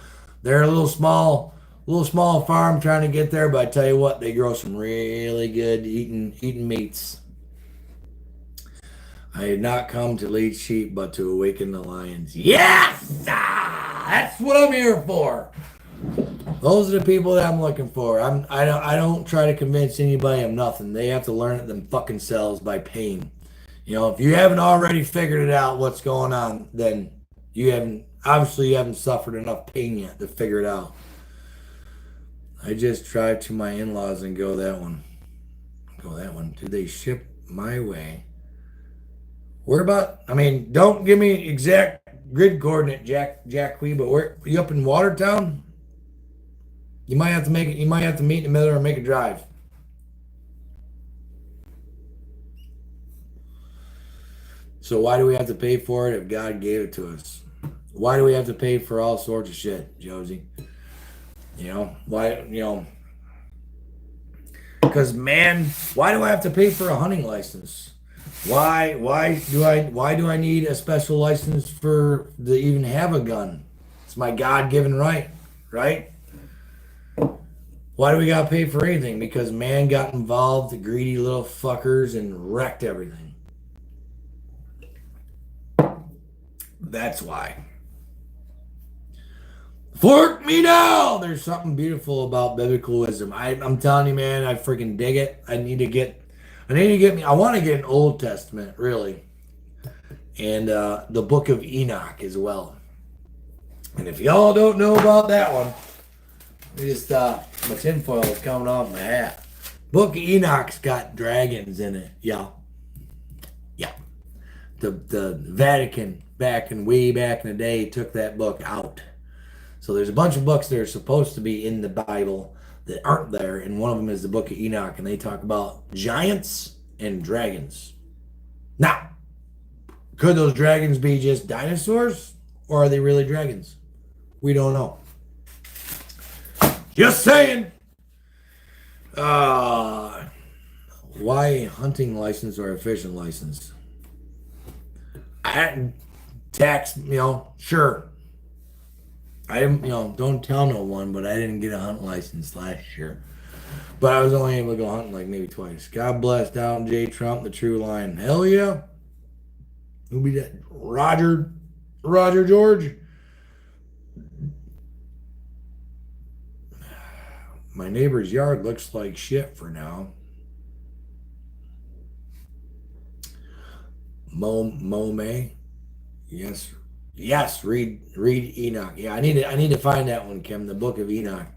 a little small farm trying to get there, but I tell you what, they grow some really good eating meats. I have not come to lead sheep, but to awaken the lions. Yes! That's what I'm here for. Those are the people that I'm looking for. I don't try to convince anybody of nothing. They have to learn it them fucking selves by pain. If you haven't already figured it out what's going on, then you haven't suffered enough pain yet to figure it out. I just drive to my in-laws and go that one. Do they ship my way? Don't give me exact grid coordinate, Jack Wee, but where you up in Watertown? You might have to meet in the middle or make a drive. So why do we have to pay for it if God gave it to us? Why do we have to pay for all sorts of shit, Josie? Why, because man, why do I have to pay for a hunting license? Why do I need a special license to even have a gun? It's my God-given right? Why do we gotta pay for anything? Because man got involved, the greedy little fuckers, and wrecked everything. That's why. Fork me now! There's something beautiful about biblical wisdom. I'm telling you, man, I freaking dig it. I want to get an Old Testament, really. And the Book of Enoch as well. And if y'all don't know about that one, my tinfoil is coming off my hat. Book of Enoch's got dragons in it. Yeah. The Vatican, way back in the day, took that book out. So there's a bunch of books that are supposed to be in the Bible that aren't there, and one of them is the Book of Enoch, and they talk about giants and dragons. Now, could those dragons be just dinosaurs, or are they really dragons? We don't know. Just saying. Why hunting license or a fishing license? Tax, sure. I don't tell no one, but I didn't get a hunting license last year. But I was only able to go hunting like maybe twice. God bless Donald J. Trump, the true lion. Hell yeah. Who be that? Roger George. My neighbor's yard looks like shit for now. May. Yes, read Enoch. Yeah, I need to find that one, Kim. The Book of Enoch.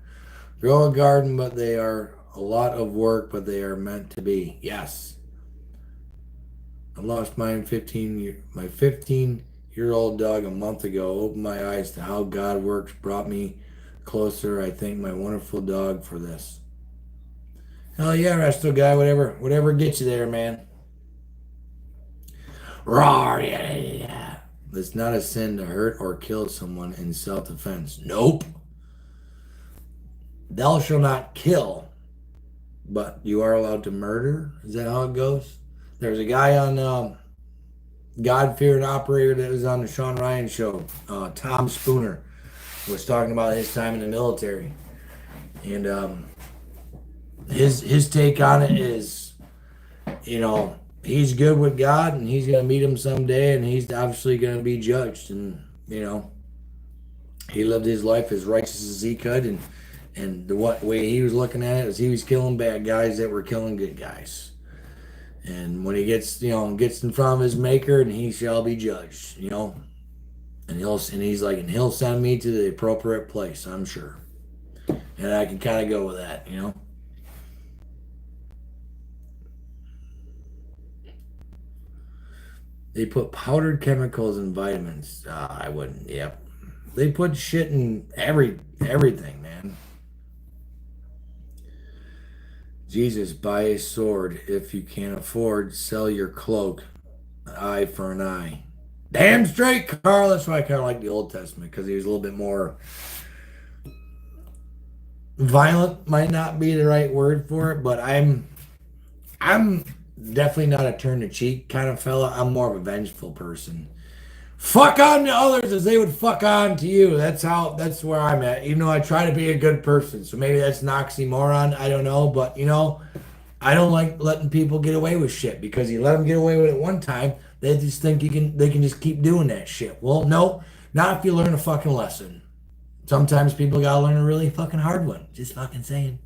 Grow a garden, but they are a lot of work, but they are meant to be. Yes. I lost my 15-year-old dog a month ago. Opened my eyes to how God works. Brought me closer. I thank my wonderful dog for this. Hell yeah, resto guy. Whatever gets you there, man. Roar, yeah. It's not a sin to hurt or kill someone in self-defense. Nope. Thou shalt not kill, but you are allowed to murder. Is that how it goes? There's a guy on God-fearing operator that was on the Sean Ryan show, Tom Spooner. was talking about his time in the military, and his take on it is, he's good with God, and he's gonna meet him someday, and he's obviously gonna be judged, and he lived his life as righteous as he could, and the way he was looking at it is he was killing bad guys that were killing good guys. And when he gets in front of his maker, and he shall be judged, and he's like, and he'll send me to the appropriate place, I'm sure. And I can kind of go with that, They put powdered chemicals in vitamins. I wouldn't. Yep. They put shit in everything, man. Jesus, buy a sword. If you can't afford, sell your cloak. An eye for an eye. Damn straight, Carl. That's why I kind of like the Old Testament, because he was a little bit more violent. Might not be the right word for it, but I'm definitely not a turn the cheek kind of fella. I'm more of a vengeful person. Fuck on to others as they would fuck on to you. That's where I'm at. Even though I try to be a good person. So maybe that's an oxymoron. I don't know. But, I don't like letting people get away with shit, because you let them get away with it one time, they just think they can just keep doing that shit. Well, no, not if you learn a fucking lesson. Sometimes people gotta learn a really fucking hard one. Just fucking saying.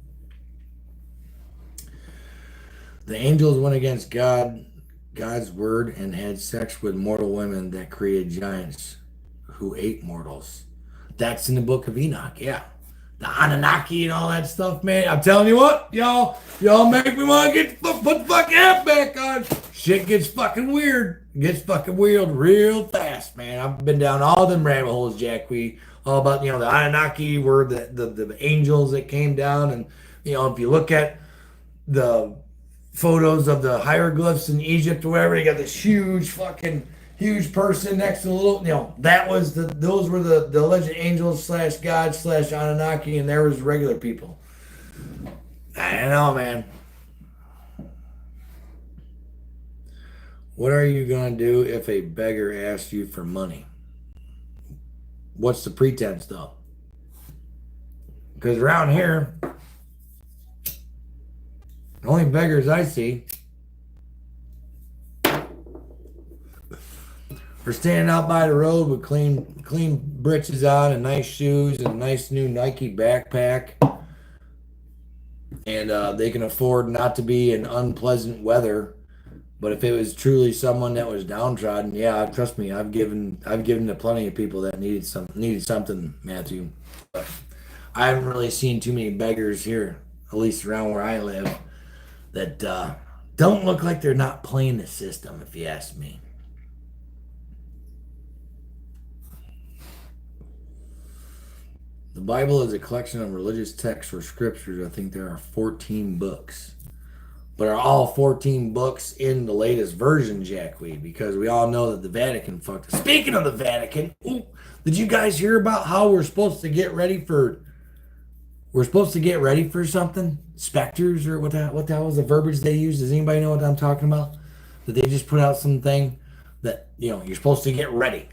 The angels went against God's word, and had sex with mortal women that created giants who ate mortals. That's in the Book of Enoch, yeah. The Anunnaki and all that stuff, man. I'm telling you what, y'all make me want to put the fucking hat back on. Shit gets fucking weird. Gets fucking weird real fast, man. I've been down all them rabbit holes, Jack. All about, the Anunnaki were the angels that came down, and, if you look at the photos of the hieroglyphs in Egypt or wherever, you got this huge person next to the little, those were the alleged angels / God / Anunnaki, and there was regular people. I don't know, man. What are you going to do if a beggar asks you for money? What's the pretense, though? Because around here, the only beggars I see are standing out by the road with clean britches on and nice shoes and a nice new Nike backpack. And they can afford not to be in unpleasant weather. But if it was truly someone that was downtrodden, yeah, trust me, I've given to plenty of people that needed something, Matthew. But I haven't really seen too many beggars here, at least around where I live, that don't look like they're not playing the system, if you ask me. The Bible is a collection of religious texts or scriptures. I think there are 14 books. But are all 14 books in the latest version, Jackweed? Because we all know that the Vatican fucked us. Speaking of the Vatican, did you guys hear about how we're supposed to get ready for something? Specters, or what the hell was the verbiage they used? Does anybody know what I'm talking about? That they just put out something that, you're supposed to get ready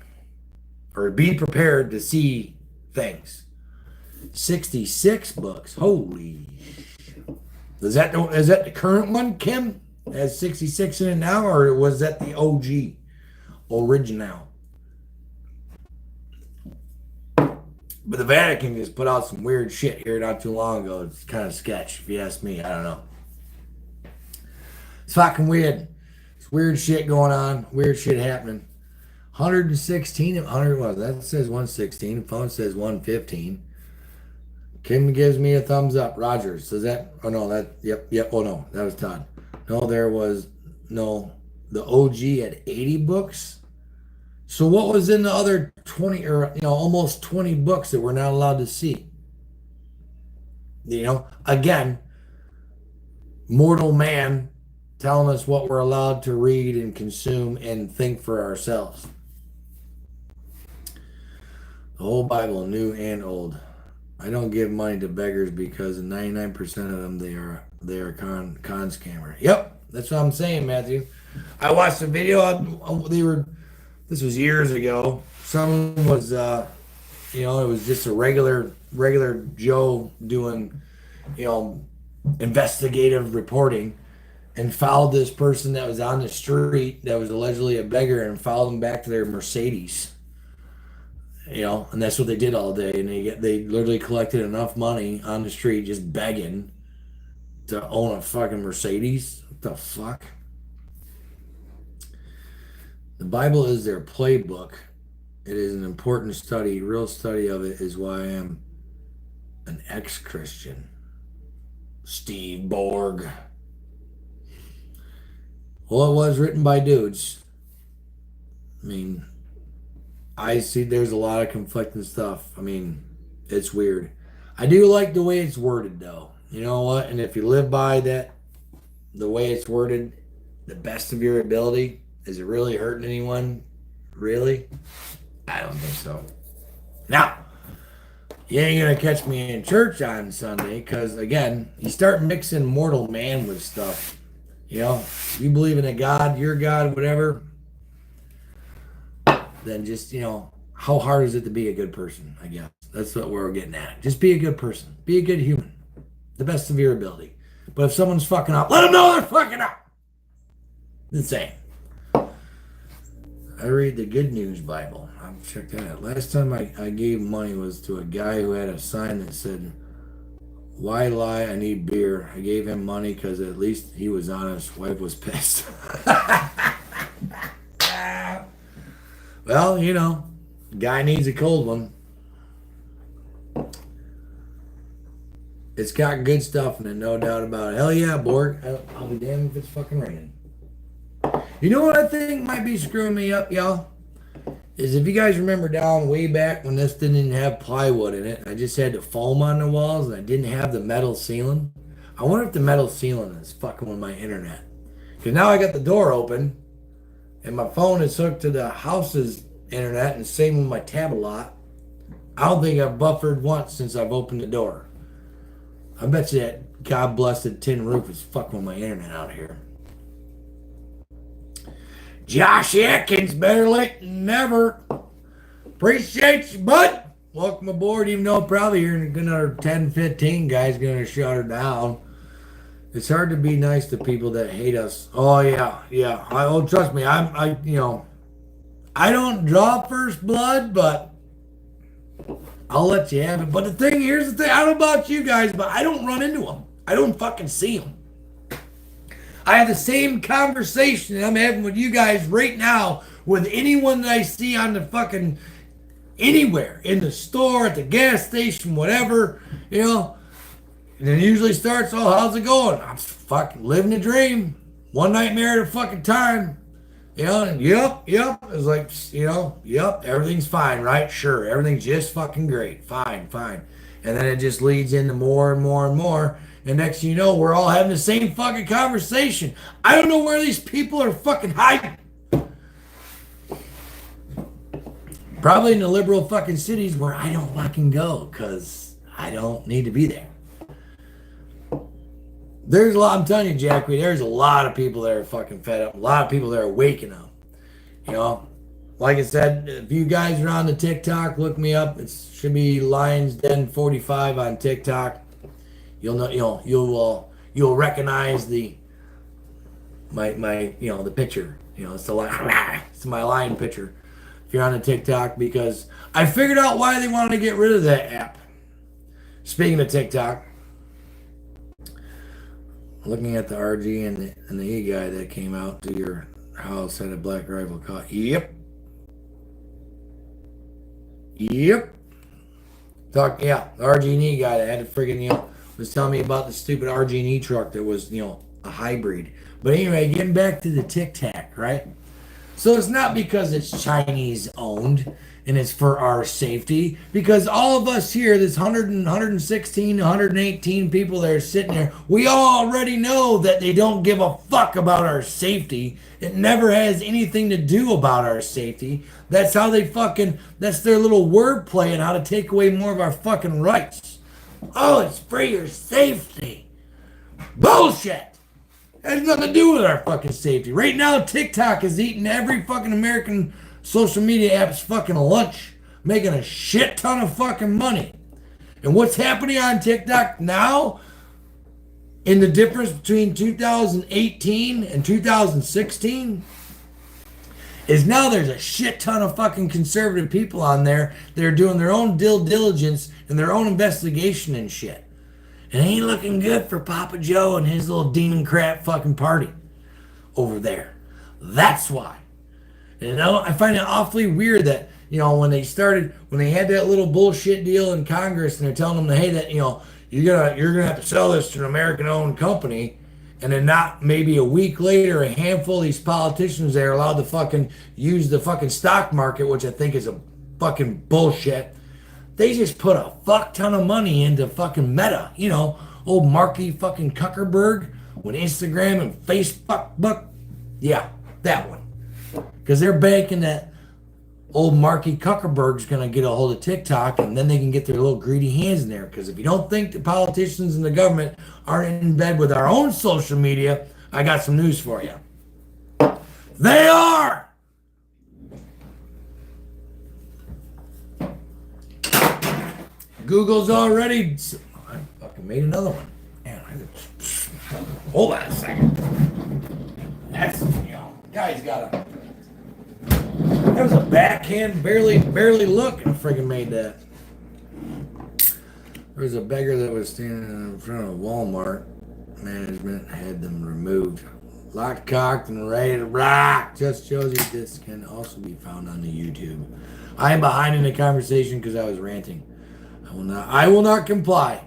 or be prepared to see things. 66 books. Holy. Is that the current one, Kim? Has 66 in it now, or was that the OG? Original? But the Vatican just put out some weird shit here not too long ago. It's kind of sketch, if you ask me. I don't know. It's fucking weird. It's weird shit going on. Weird shit happening. 116. That says 116. The phone says 115. Kim gives me a thumbs up. Rogers says that. Oh no, yep. Oh no, that was Todd. No, the OG had 80 books. So what was in the other 20 or almost 20 books that we're not allowed to see? Again, mortal man telling us what we're allowed to read and consume and think for ourselves. The whole Bible, new and old. I don't give money to beggars because 99% of them they are con scammer. Yep, that's what I'm saying, Matthew. I watched a video. This was years ago. Someone was You know, it was just a regular Joe doing, you know, investigative reporting, and followed this person that was on the street that was allegedly a beggar, and followed them back to their Mercedes. You know, and that's what they did all day. And they literally collected enough money on the street just begging to own a fucking Mercedes. What the fuck? The Bible is their playbook. It is an important study. Real study of it is why I am an ex-Christian. Steve Borg. Well, it was written by dudes. I mean, I see there's a lot of conflicting stuff. I mean, it's weird. I do like the way it's worded, though. You know what? And if you live by that, the way it's worded, the best of your ability, is it really hurting anyone? Really? I don't think so. Now, you ain't gonna catch me in church on Sunday, because again, you start mixing mortal man with stuff. You know, you believe in a God, your God, whatever, then just, you know, how hard is it to be a good person, I guess. That's what we're getting at. Just be a good person. Be a good human. The best of your ability. But if someone's fucking up, let them know they're fucking up. Insane. I read the Good News Bible. I'll check that out. Last time I gave money was to a guy who had a sign that said, "Why lie? I need beer." I gave him money because at least he was honest. Wife was pissed. Well, you know, guy needs a cold one. It's got good stuff in it, no doubt about it. Hell yeah, Borg. I'll be damned if it's fucking raining. You know what I think might be screwing me up, y'all? Is if you guys remember down way back when this didn't even have plywood in it, I just had the foam on the walls and I didn't have the metal ceiling. I wonder if the metal ceiling is fucking with my internet. Because now I got the door open and my phone is hooked to the house's internet, and same with my tab a lot. I don't think I've buffered once since I've opened the door. I bet you that God blessed tin roof is fucking with my internet out here. Josh Atkins, better late than never. Appreciate you, bud. Welcome aboard, even though probably here in another 10, 15 guys gonna shut her down. It's hard to be nice to people that hate us. Oh yeah. Trust me, I don't draw first blood, but I'll let you have it. But here's the thing, I don't know about you guys, but I don't run into them. I don't fucking see them. I have the same conversation that I'm having with you guys right now with anyone that I see on the fucking anywhere, in the store, at the gas station, whatever, you know. And it usually starts, "Oh, how's it going?" I'm fucking living a dream. One nightmare at a fucking time. You know, and yep. It's like, you know, yep, everything's fine, right? Sure, everything's just fucking great. Fine. And then it just leads into more and more and more. And next thing you know, we're all having the same fucking conversation. I don't know where these people are fucking hiding. Probably in the liberal fucking cities where I don't fucking go, because I don't need to be there. There's a lot, I'm telling you, Jackie, there's a lot of people that are fucking fed up. A lot of people that are waking up. You know, like I said, if you guys are on the TikTok, look me up. It should be Lions Den 45 on TikTok. You'll know, you'll recognize my the picture. You know, it's my lion picture. If you're on the TikTok, because I figured out why they wanted to get rid of that app. Speaking of TikTok, looking at the RG and the E guy that came out to your house had a black rifle car. Yep. The RG&E guy that had a friggin', was telling me about the stupid RG&E truck that was, a hybrid. But anyway, getting back to the Tic Tac, right? So it's not because it's Chinese owned and it's for our safety, because all of us here, this 116, 118 people that are sitting there, we all already know that they don't give a fuck about our safety. It never has anything to do about our safety. That's how that's their little wordplay and how to take away more of our fucking rights. Oh, it's for your safety. Bullshit. It has nothing to do with our fucking safety. Right now, TikTok is eating every fucking American social media app's fucking lunch. making a shit ton of fucking money. And what's happening on TikTok now, in the difference between 2018 and 2016, is now there's a shit ton of fucking conservative people on there that are doing their own due diligence and their own investigation and shit. And it ain't looking good for Papa Joe and his little demon crap fucking party over there. That's why. You know, I find it awfully weird that, you know, when they had that little bullshit deal in Congress and they're telling them, that, hey, that, you know, you're gonna have to sell this to an American-owned company, and then not maybe a week later, a handful of these politicians that are allowed to fucking use the fucking stock market, which I think is a fucking bullshit. They just put a fuck ton of money into fucking Meta, you know, old Marky fucking Zuckerberg when Instagram and Facebook, yeah, that one. Because they're banking that old Marky Zuckerberg's going to get a hold of TikTok, and then they can get their little greedy hands in there. Because if you don't think the politicians and the government aren't in bed with our own social media, I got some news for you. They are! Google's already... I fucking made another one. Man, hold on a second. That's, you know, guy's got a... That was a backhand, barely look, and friggin' made that. There was a beggar that was standing in front of Walmart. Management had them removed. Locked, cocked, and ready to rock. Just shows you this can also be found on the YouTube. I am behind in the conversation because I was ranting. I will not comply.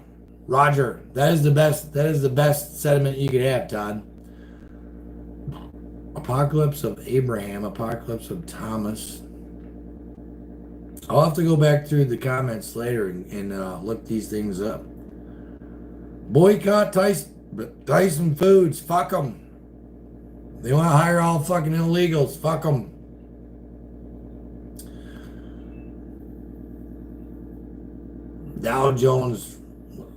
Roger, that is the best sentiment you could have, Todd. Apocalypse of Abraham, Apocalypse of Thomas. I'll have to go back through the comments later and look these things up. Boycott Tyson Foods. Fuck them. They want to hire all fucking illegals. Fuck them. Dow Jones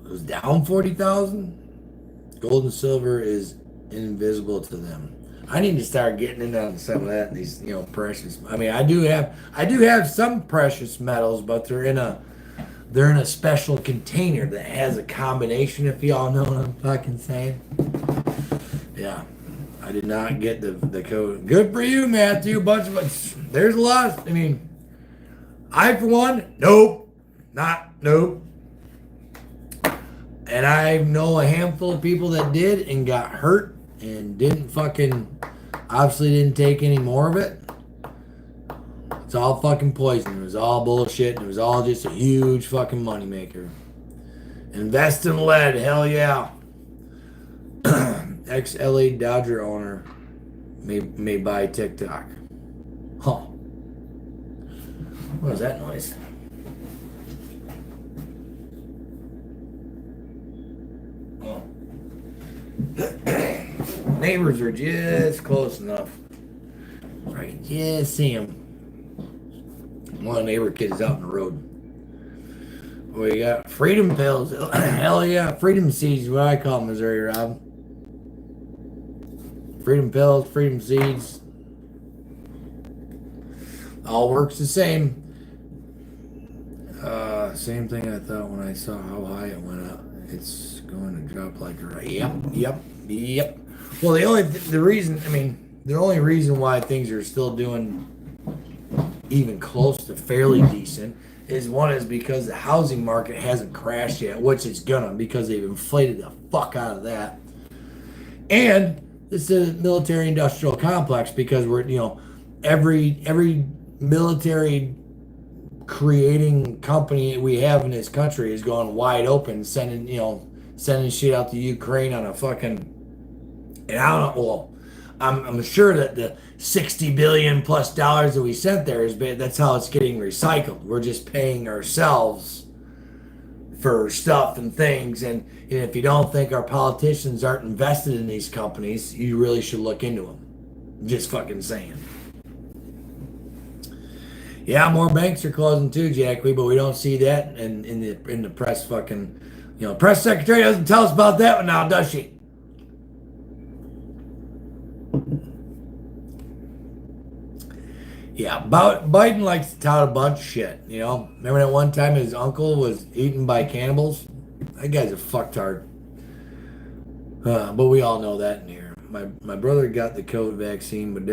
was down 40,000. Gold and silver is invisible to them. I need to start getting into some of that. These, you know, precious. I mean, I do have some precious metals, but they're in a special container that has a combination. If y'all know what I'm fucking saying. Yeah, I did not get the code. Good for you, Matthew. Bunch of there's a lot. I mean, I for one, nope. And I know a handful of people that did and got hurt and obviously didn't take any more of it. It's all fucking poison. It was all bullshit, and it was all just a huge fucking moneymaker. Invest in lead, hell yeah. Ex-LA Dodger owner may buy TikTok. Huh. What was that noise? Neighbors are just close enough. Right, just see them. One neighbor kid's out on the road. We got freedom pills. Hell yeah, freedom seeds, what I call them, Missouri Rob. Freedom pills, freedom seeds. All works the same. Same thing I thought when I saw how high it went up. It's going to drop like a right. Yep. Well, the only reason why things are still doing even close to fairly decent is because the housing market hasn't crashed yet, which it's gonna, because they've inflated the fuck out of that. And it's a military industrial complex, because we're, you know, every military creating company we have in this country is going wide open, sending shit out to Ukraine on a fucking, and I don't know, well, I'm sure that the $60 billion plus that we sent there that's how it's getting recycled. We're just paying ourselves for stuff and things, and if you don't think our politicians aren't invested in these companies, you really should look into them. Just fucking saying. Yeah, more banks are closing too, Jackie, but we don't see that in the press fucking, you know, press secretary doesn't tell us about that one now, does she? Yeah, Biden likes to tout a bunch of shit, you know? Remember that one time his uncle was eaten by cannibals? That guy's a fucktard. But we all know that in here. My brother got the COVID vaccine, but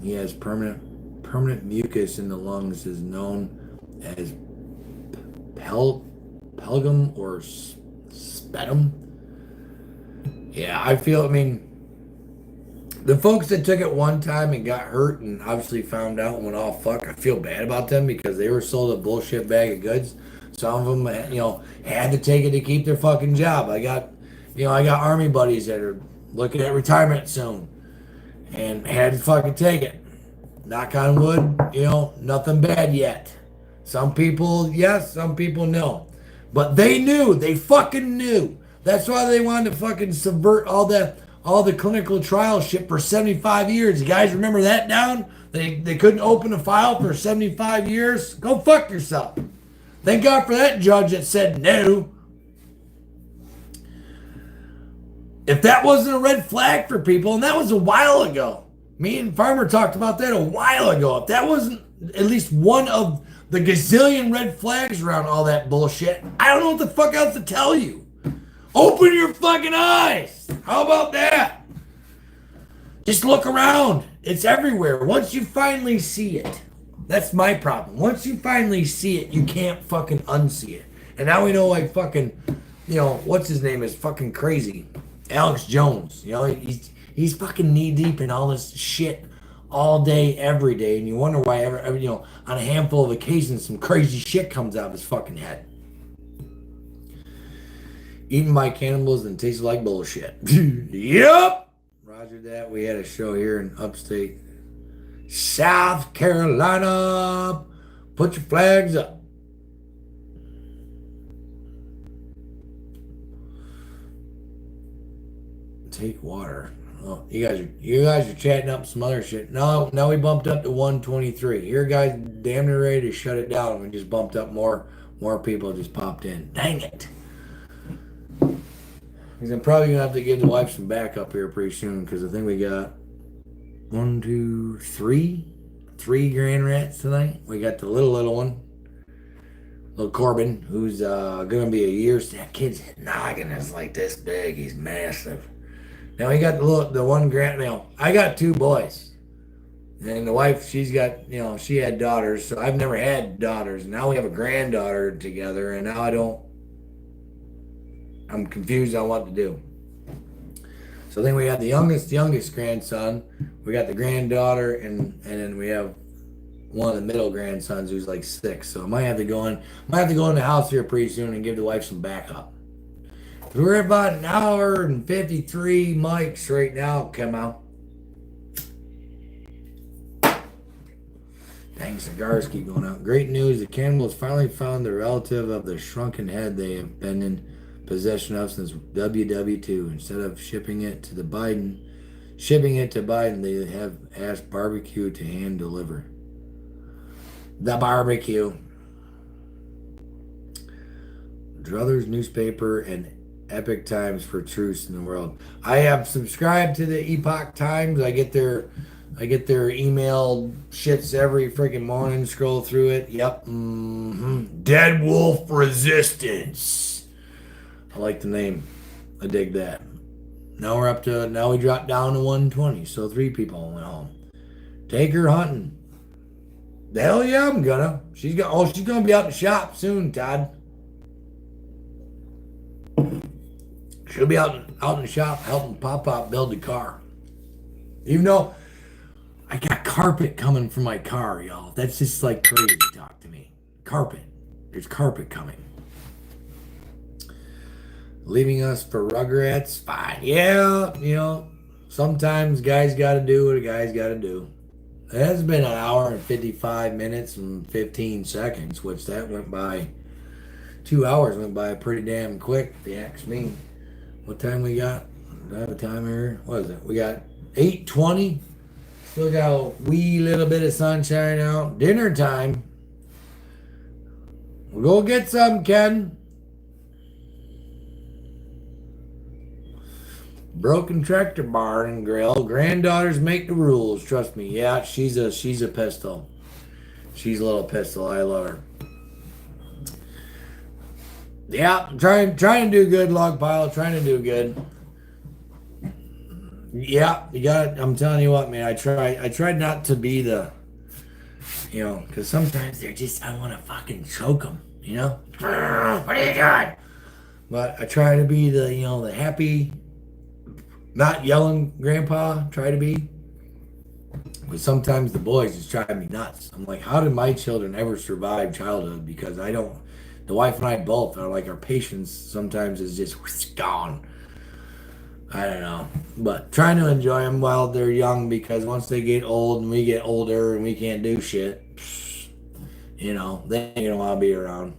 he has permanent mucus in the lungs, is known as pelgum or sputum. Yeah, I mean, the folks that took it one time and got hurt and obviously found out and went, oh fuck, I feel bad about them because they were sold a bullshit bag of goods. Some of them, had to take it to keep their fucking job. I got army buddies that are looking at retirement soon and had to fucking take it. Knock on wood, nothing bad yet. Some people, yes, some people no. But they fucking knew. That's why they wanted to fucking subvert all the clinical trial shit for 75 years. You guys remember that down? They couldn't open a file for 75 years? Go fuck yourself. Thank God for that judge that said no. If that wasn't a red flag for people, and that was a while ago. Me and Farmer talked about that a while ago. If that wasn't at least one of the gazillion red flags around all that bullshit, I don't know what the fuck else to tell you. Open your fucking eyes. How about that? Just look around. It's everywhere. Once you finally see it, that's my problem. Once you finally see it, you can't fucking unsee it. And now we know, like, fucking, what's his name is fucking crazy. Alex Jones. He's fucking knee deep in all this shit all day, every day. And you wonder why, on a handful of occasions, some crazy shit comes out of his fucking head. Eaten by cannibals and tasted like bullshit. Yep. Roger that. We had a show here in upstate South Carolina. Put your flags up. Take water. Oh, you guys are chatting up some other shit. No, now we bumped up to 123. Your guys damn near ready to shut it down. We just bumped up more people just popped in. Dang it. Because I'm probably gonna have to give the wife some backup here pretty soon, because I think we got 1, 2, 3 grand rats tonight. We got the little one, little Corbin, who's gonna be a year. That kid's noggin is like this big. He's massive. Now we got the one grand. I got 2 boys, and the wife, she's got, she had daughters. So I've never had daughters. Now we have a granddaughter together, and now I'm confused on what to do. So then we have the youngest grandson. We got the granddaughter, and then we have one of the middle grandsons who's like 6. So I might have to go in the house here pretty soon and give the wife some backup. We're about an hour and 53 mics right now. Come out. Dang, cigars keep going out. Great news. The cannibals finally found the relative of the shrunken head they have been in possession of since WW2. Instead of shipping it to Biden, they have asked Barbecue to hand deliver. The Barbecue. Druthers newspaper and Epic Times for truths in the world. I have subscribed to the Epoch Times. I get their email shits every freaking morning. Scroll through it. Yep. Dead Wolf Resistance. I like the name. I dig that. Now we dropped down to 120. So 3 people went home. Take her hunting. The hell yeah, I'm gonna. She's gonna be out in the shop soon, Todd. She'll be out in the shop helping Pop build the car. Even though I got carpet coming from my car, y'all. That's just like crazy talk to me. Carpet. There's carpet coming. Leaving us for Rugrats? Fine. Yeah, sometimes guys gotta do what a guy's gotta do. It has been an hour and 55 minutes and 15 seconds, which that went by, 2 hours went by pretty damn quick, if you ask me. What time we got? Do I have a timer here? What is it? We got 8:20. Still got a wee little bit of sunshine out. Dinner time. We'll go get some, Ken. Broken tractor barn and grill. Granddaughters make the rules. Trust me. Yeah, she's a pistol. She's a little pistol. I love her. Yeah, trying to do good, log pile. Trying to do good. Yeah, you got it. I'm telling you what, man. I tried not to be the, because sometimes they're just, I want to fucking choke them, What are you doing? But I try to be the, the happy, not yelling grandpa. Try to be. But sometimes the boys just drive me nuts. I'm like, how did my children ever survive childhood? Because the wife and I both are like, our patience sometimes is just gone. I don't know. But trying to enjoy them while they're young, because once they get old and we get older and we can't do shit, they ain't gonna want to be around.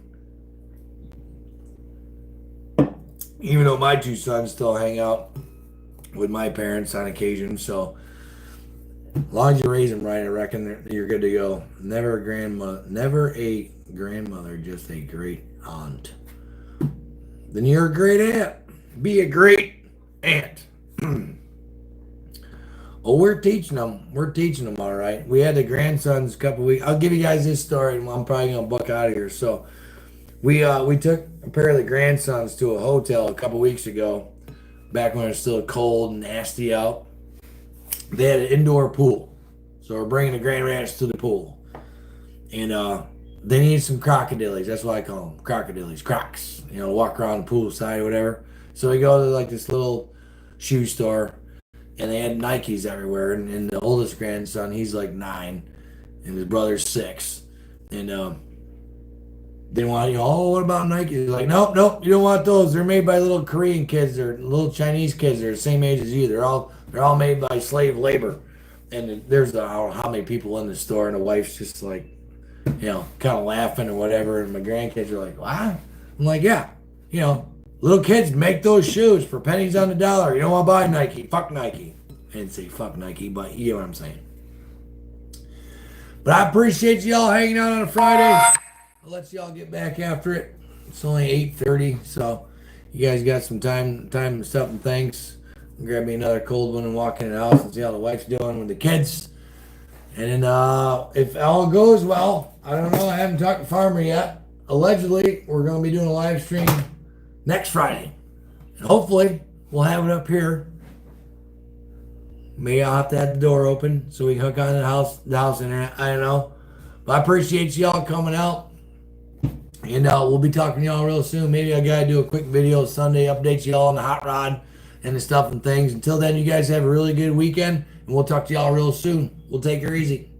Even though my two sons still hang out with my parents on occasion, so as long as you raise them right, I reckon you're good to go. Never a grandmother, just a great aunt. Then you're a great aunt. Be a great aunt. Well, we're teaching them. All right. We had the grandsons a couple weeks. I'll give you guys this story, and I'm probably gonna book out of here. So, we took a pair of the grandsons to a hotel a couple weeks ago, back when it was still cold and nasty out. They had an indoor pool, so we're bringing the grandparents to the pool, and they needed some crocodilies. That's what I call them, crocodilies, crocs. Walk around the pool side or whatever. So we go to like this little shoe store, and they had Nikes everywhere. And the oldest grandson, he's like 9, and his brother's 6, and they want, what about Nike? He's like, nope, you don't want those. They're made by little Korean kids or little Chinese kids. They're the same age as you. They're all made by slave labor. And there's I don't know how many people in the store, and the wife's just like, kind of laughing or whatever. And my grandkids are like, what? I'm like, yeah, little kids make those shoes for pennies on the dollar. You don't want to buy Nike. Fuck Nike. I didn't say fuck Nike, but you know what I'm saying. But I appreciate y'all hanging out on a Friday. I'll let y'all get back after it. It's only 8:30, so you guys got some time and stuff and things. Grab me another cold one and walk in the house and see how the wife's doing with the kids. And then if all goes well, I don't know, I haven't talked to Farmer yet. Allegedly, we're going to be doing a live stream next Friday. And hopefully, we'll have it up here. Maybe I'll have to have the door open so we can hook on the house internet. I don't know. But I appreciate y'all coming out. And we'll be talking to y'all real soon. Maybe I got to do a quick video Sunday, update y'all on the hot rod and the stuff and things. Until then, you guys have a really good weekend. And we'll talk to y'all real soon. We'll take her easy.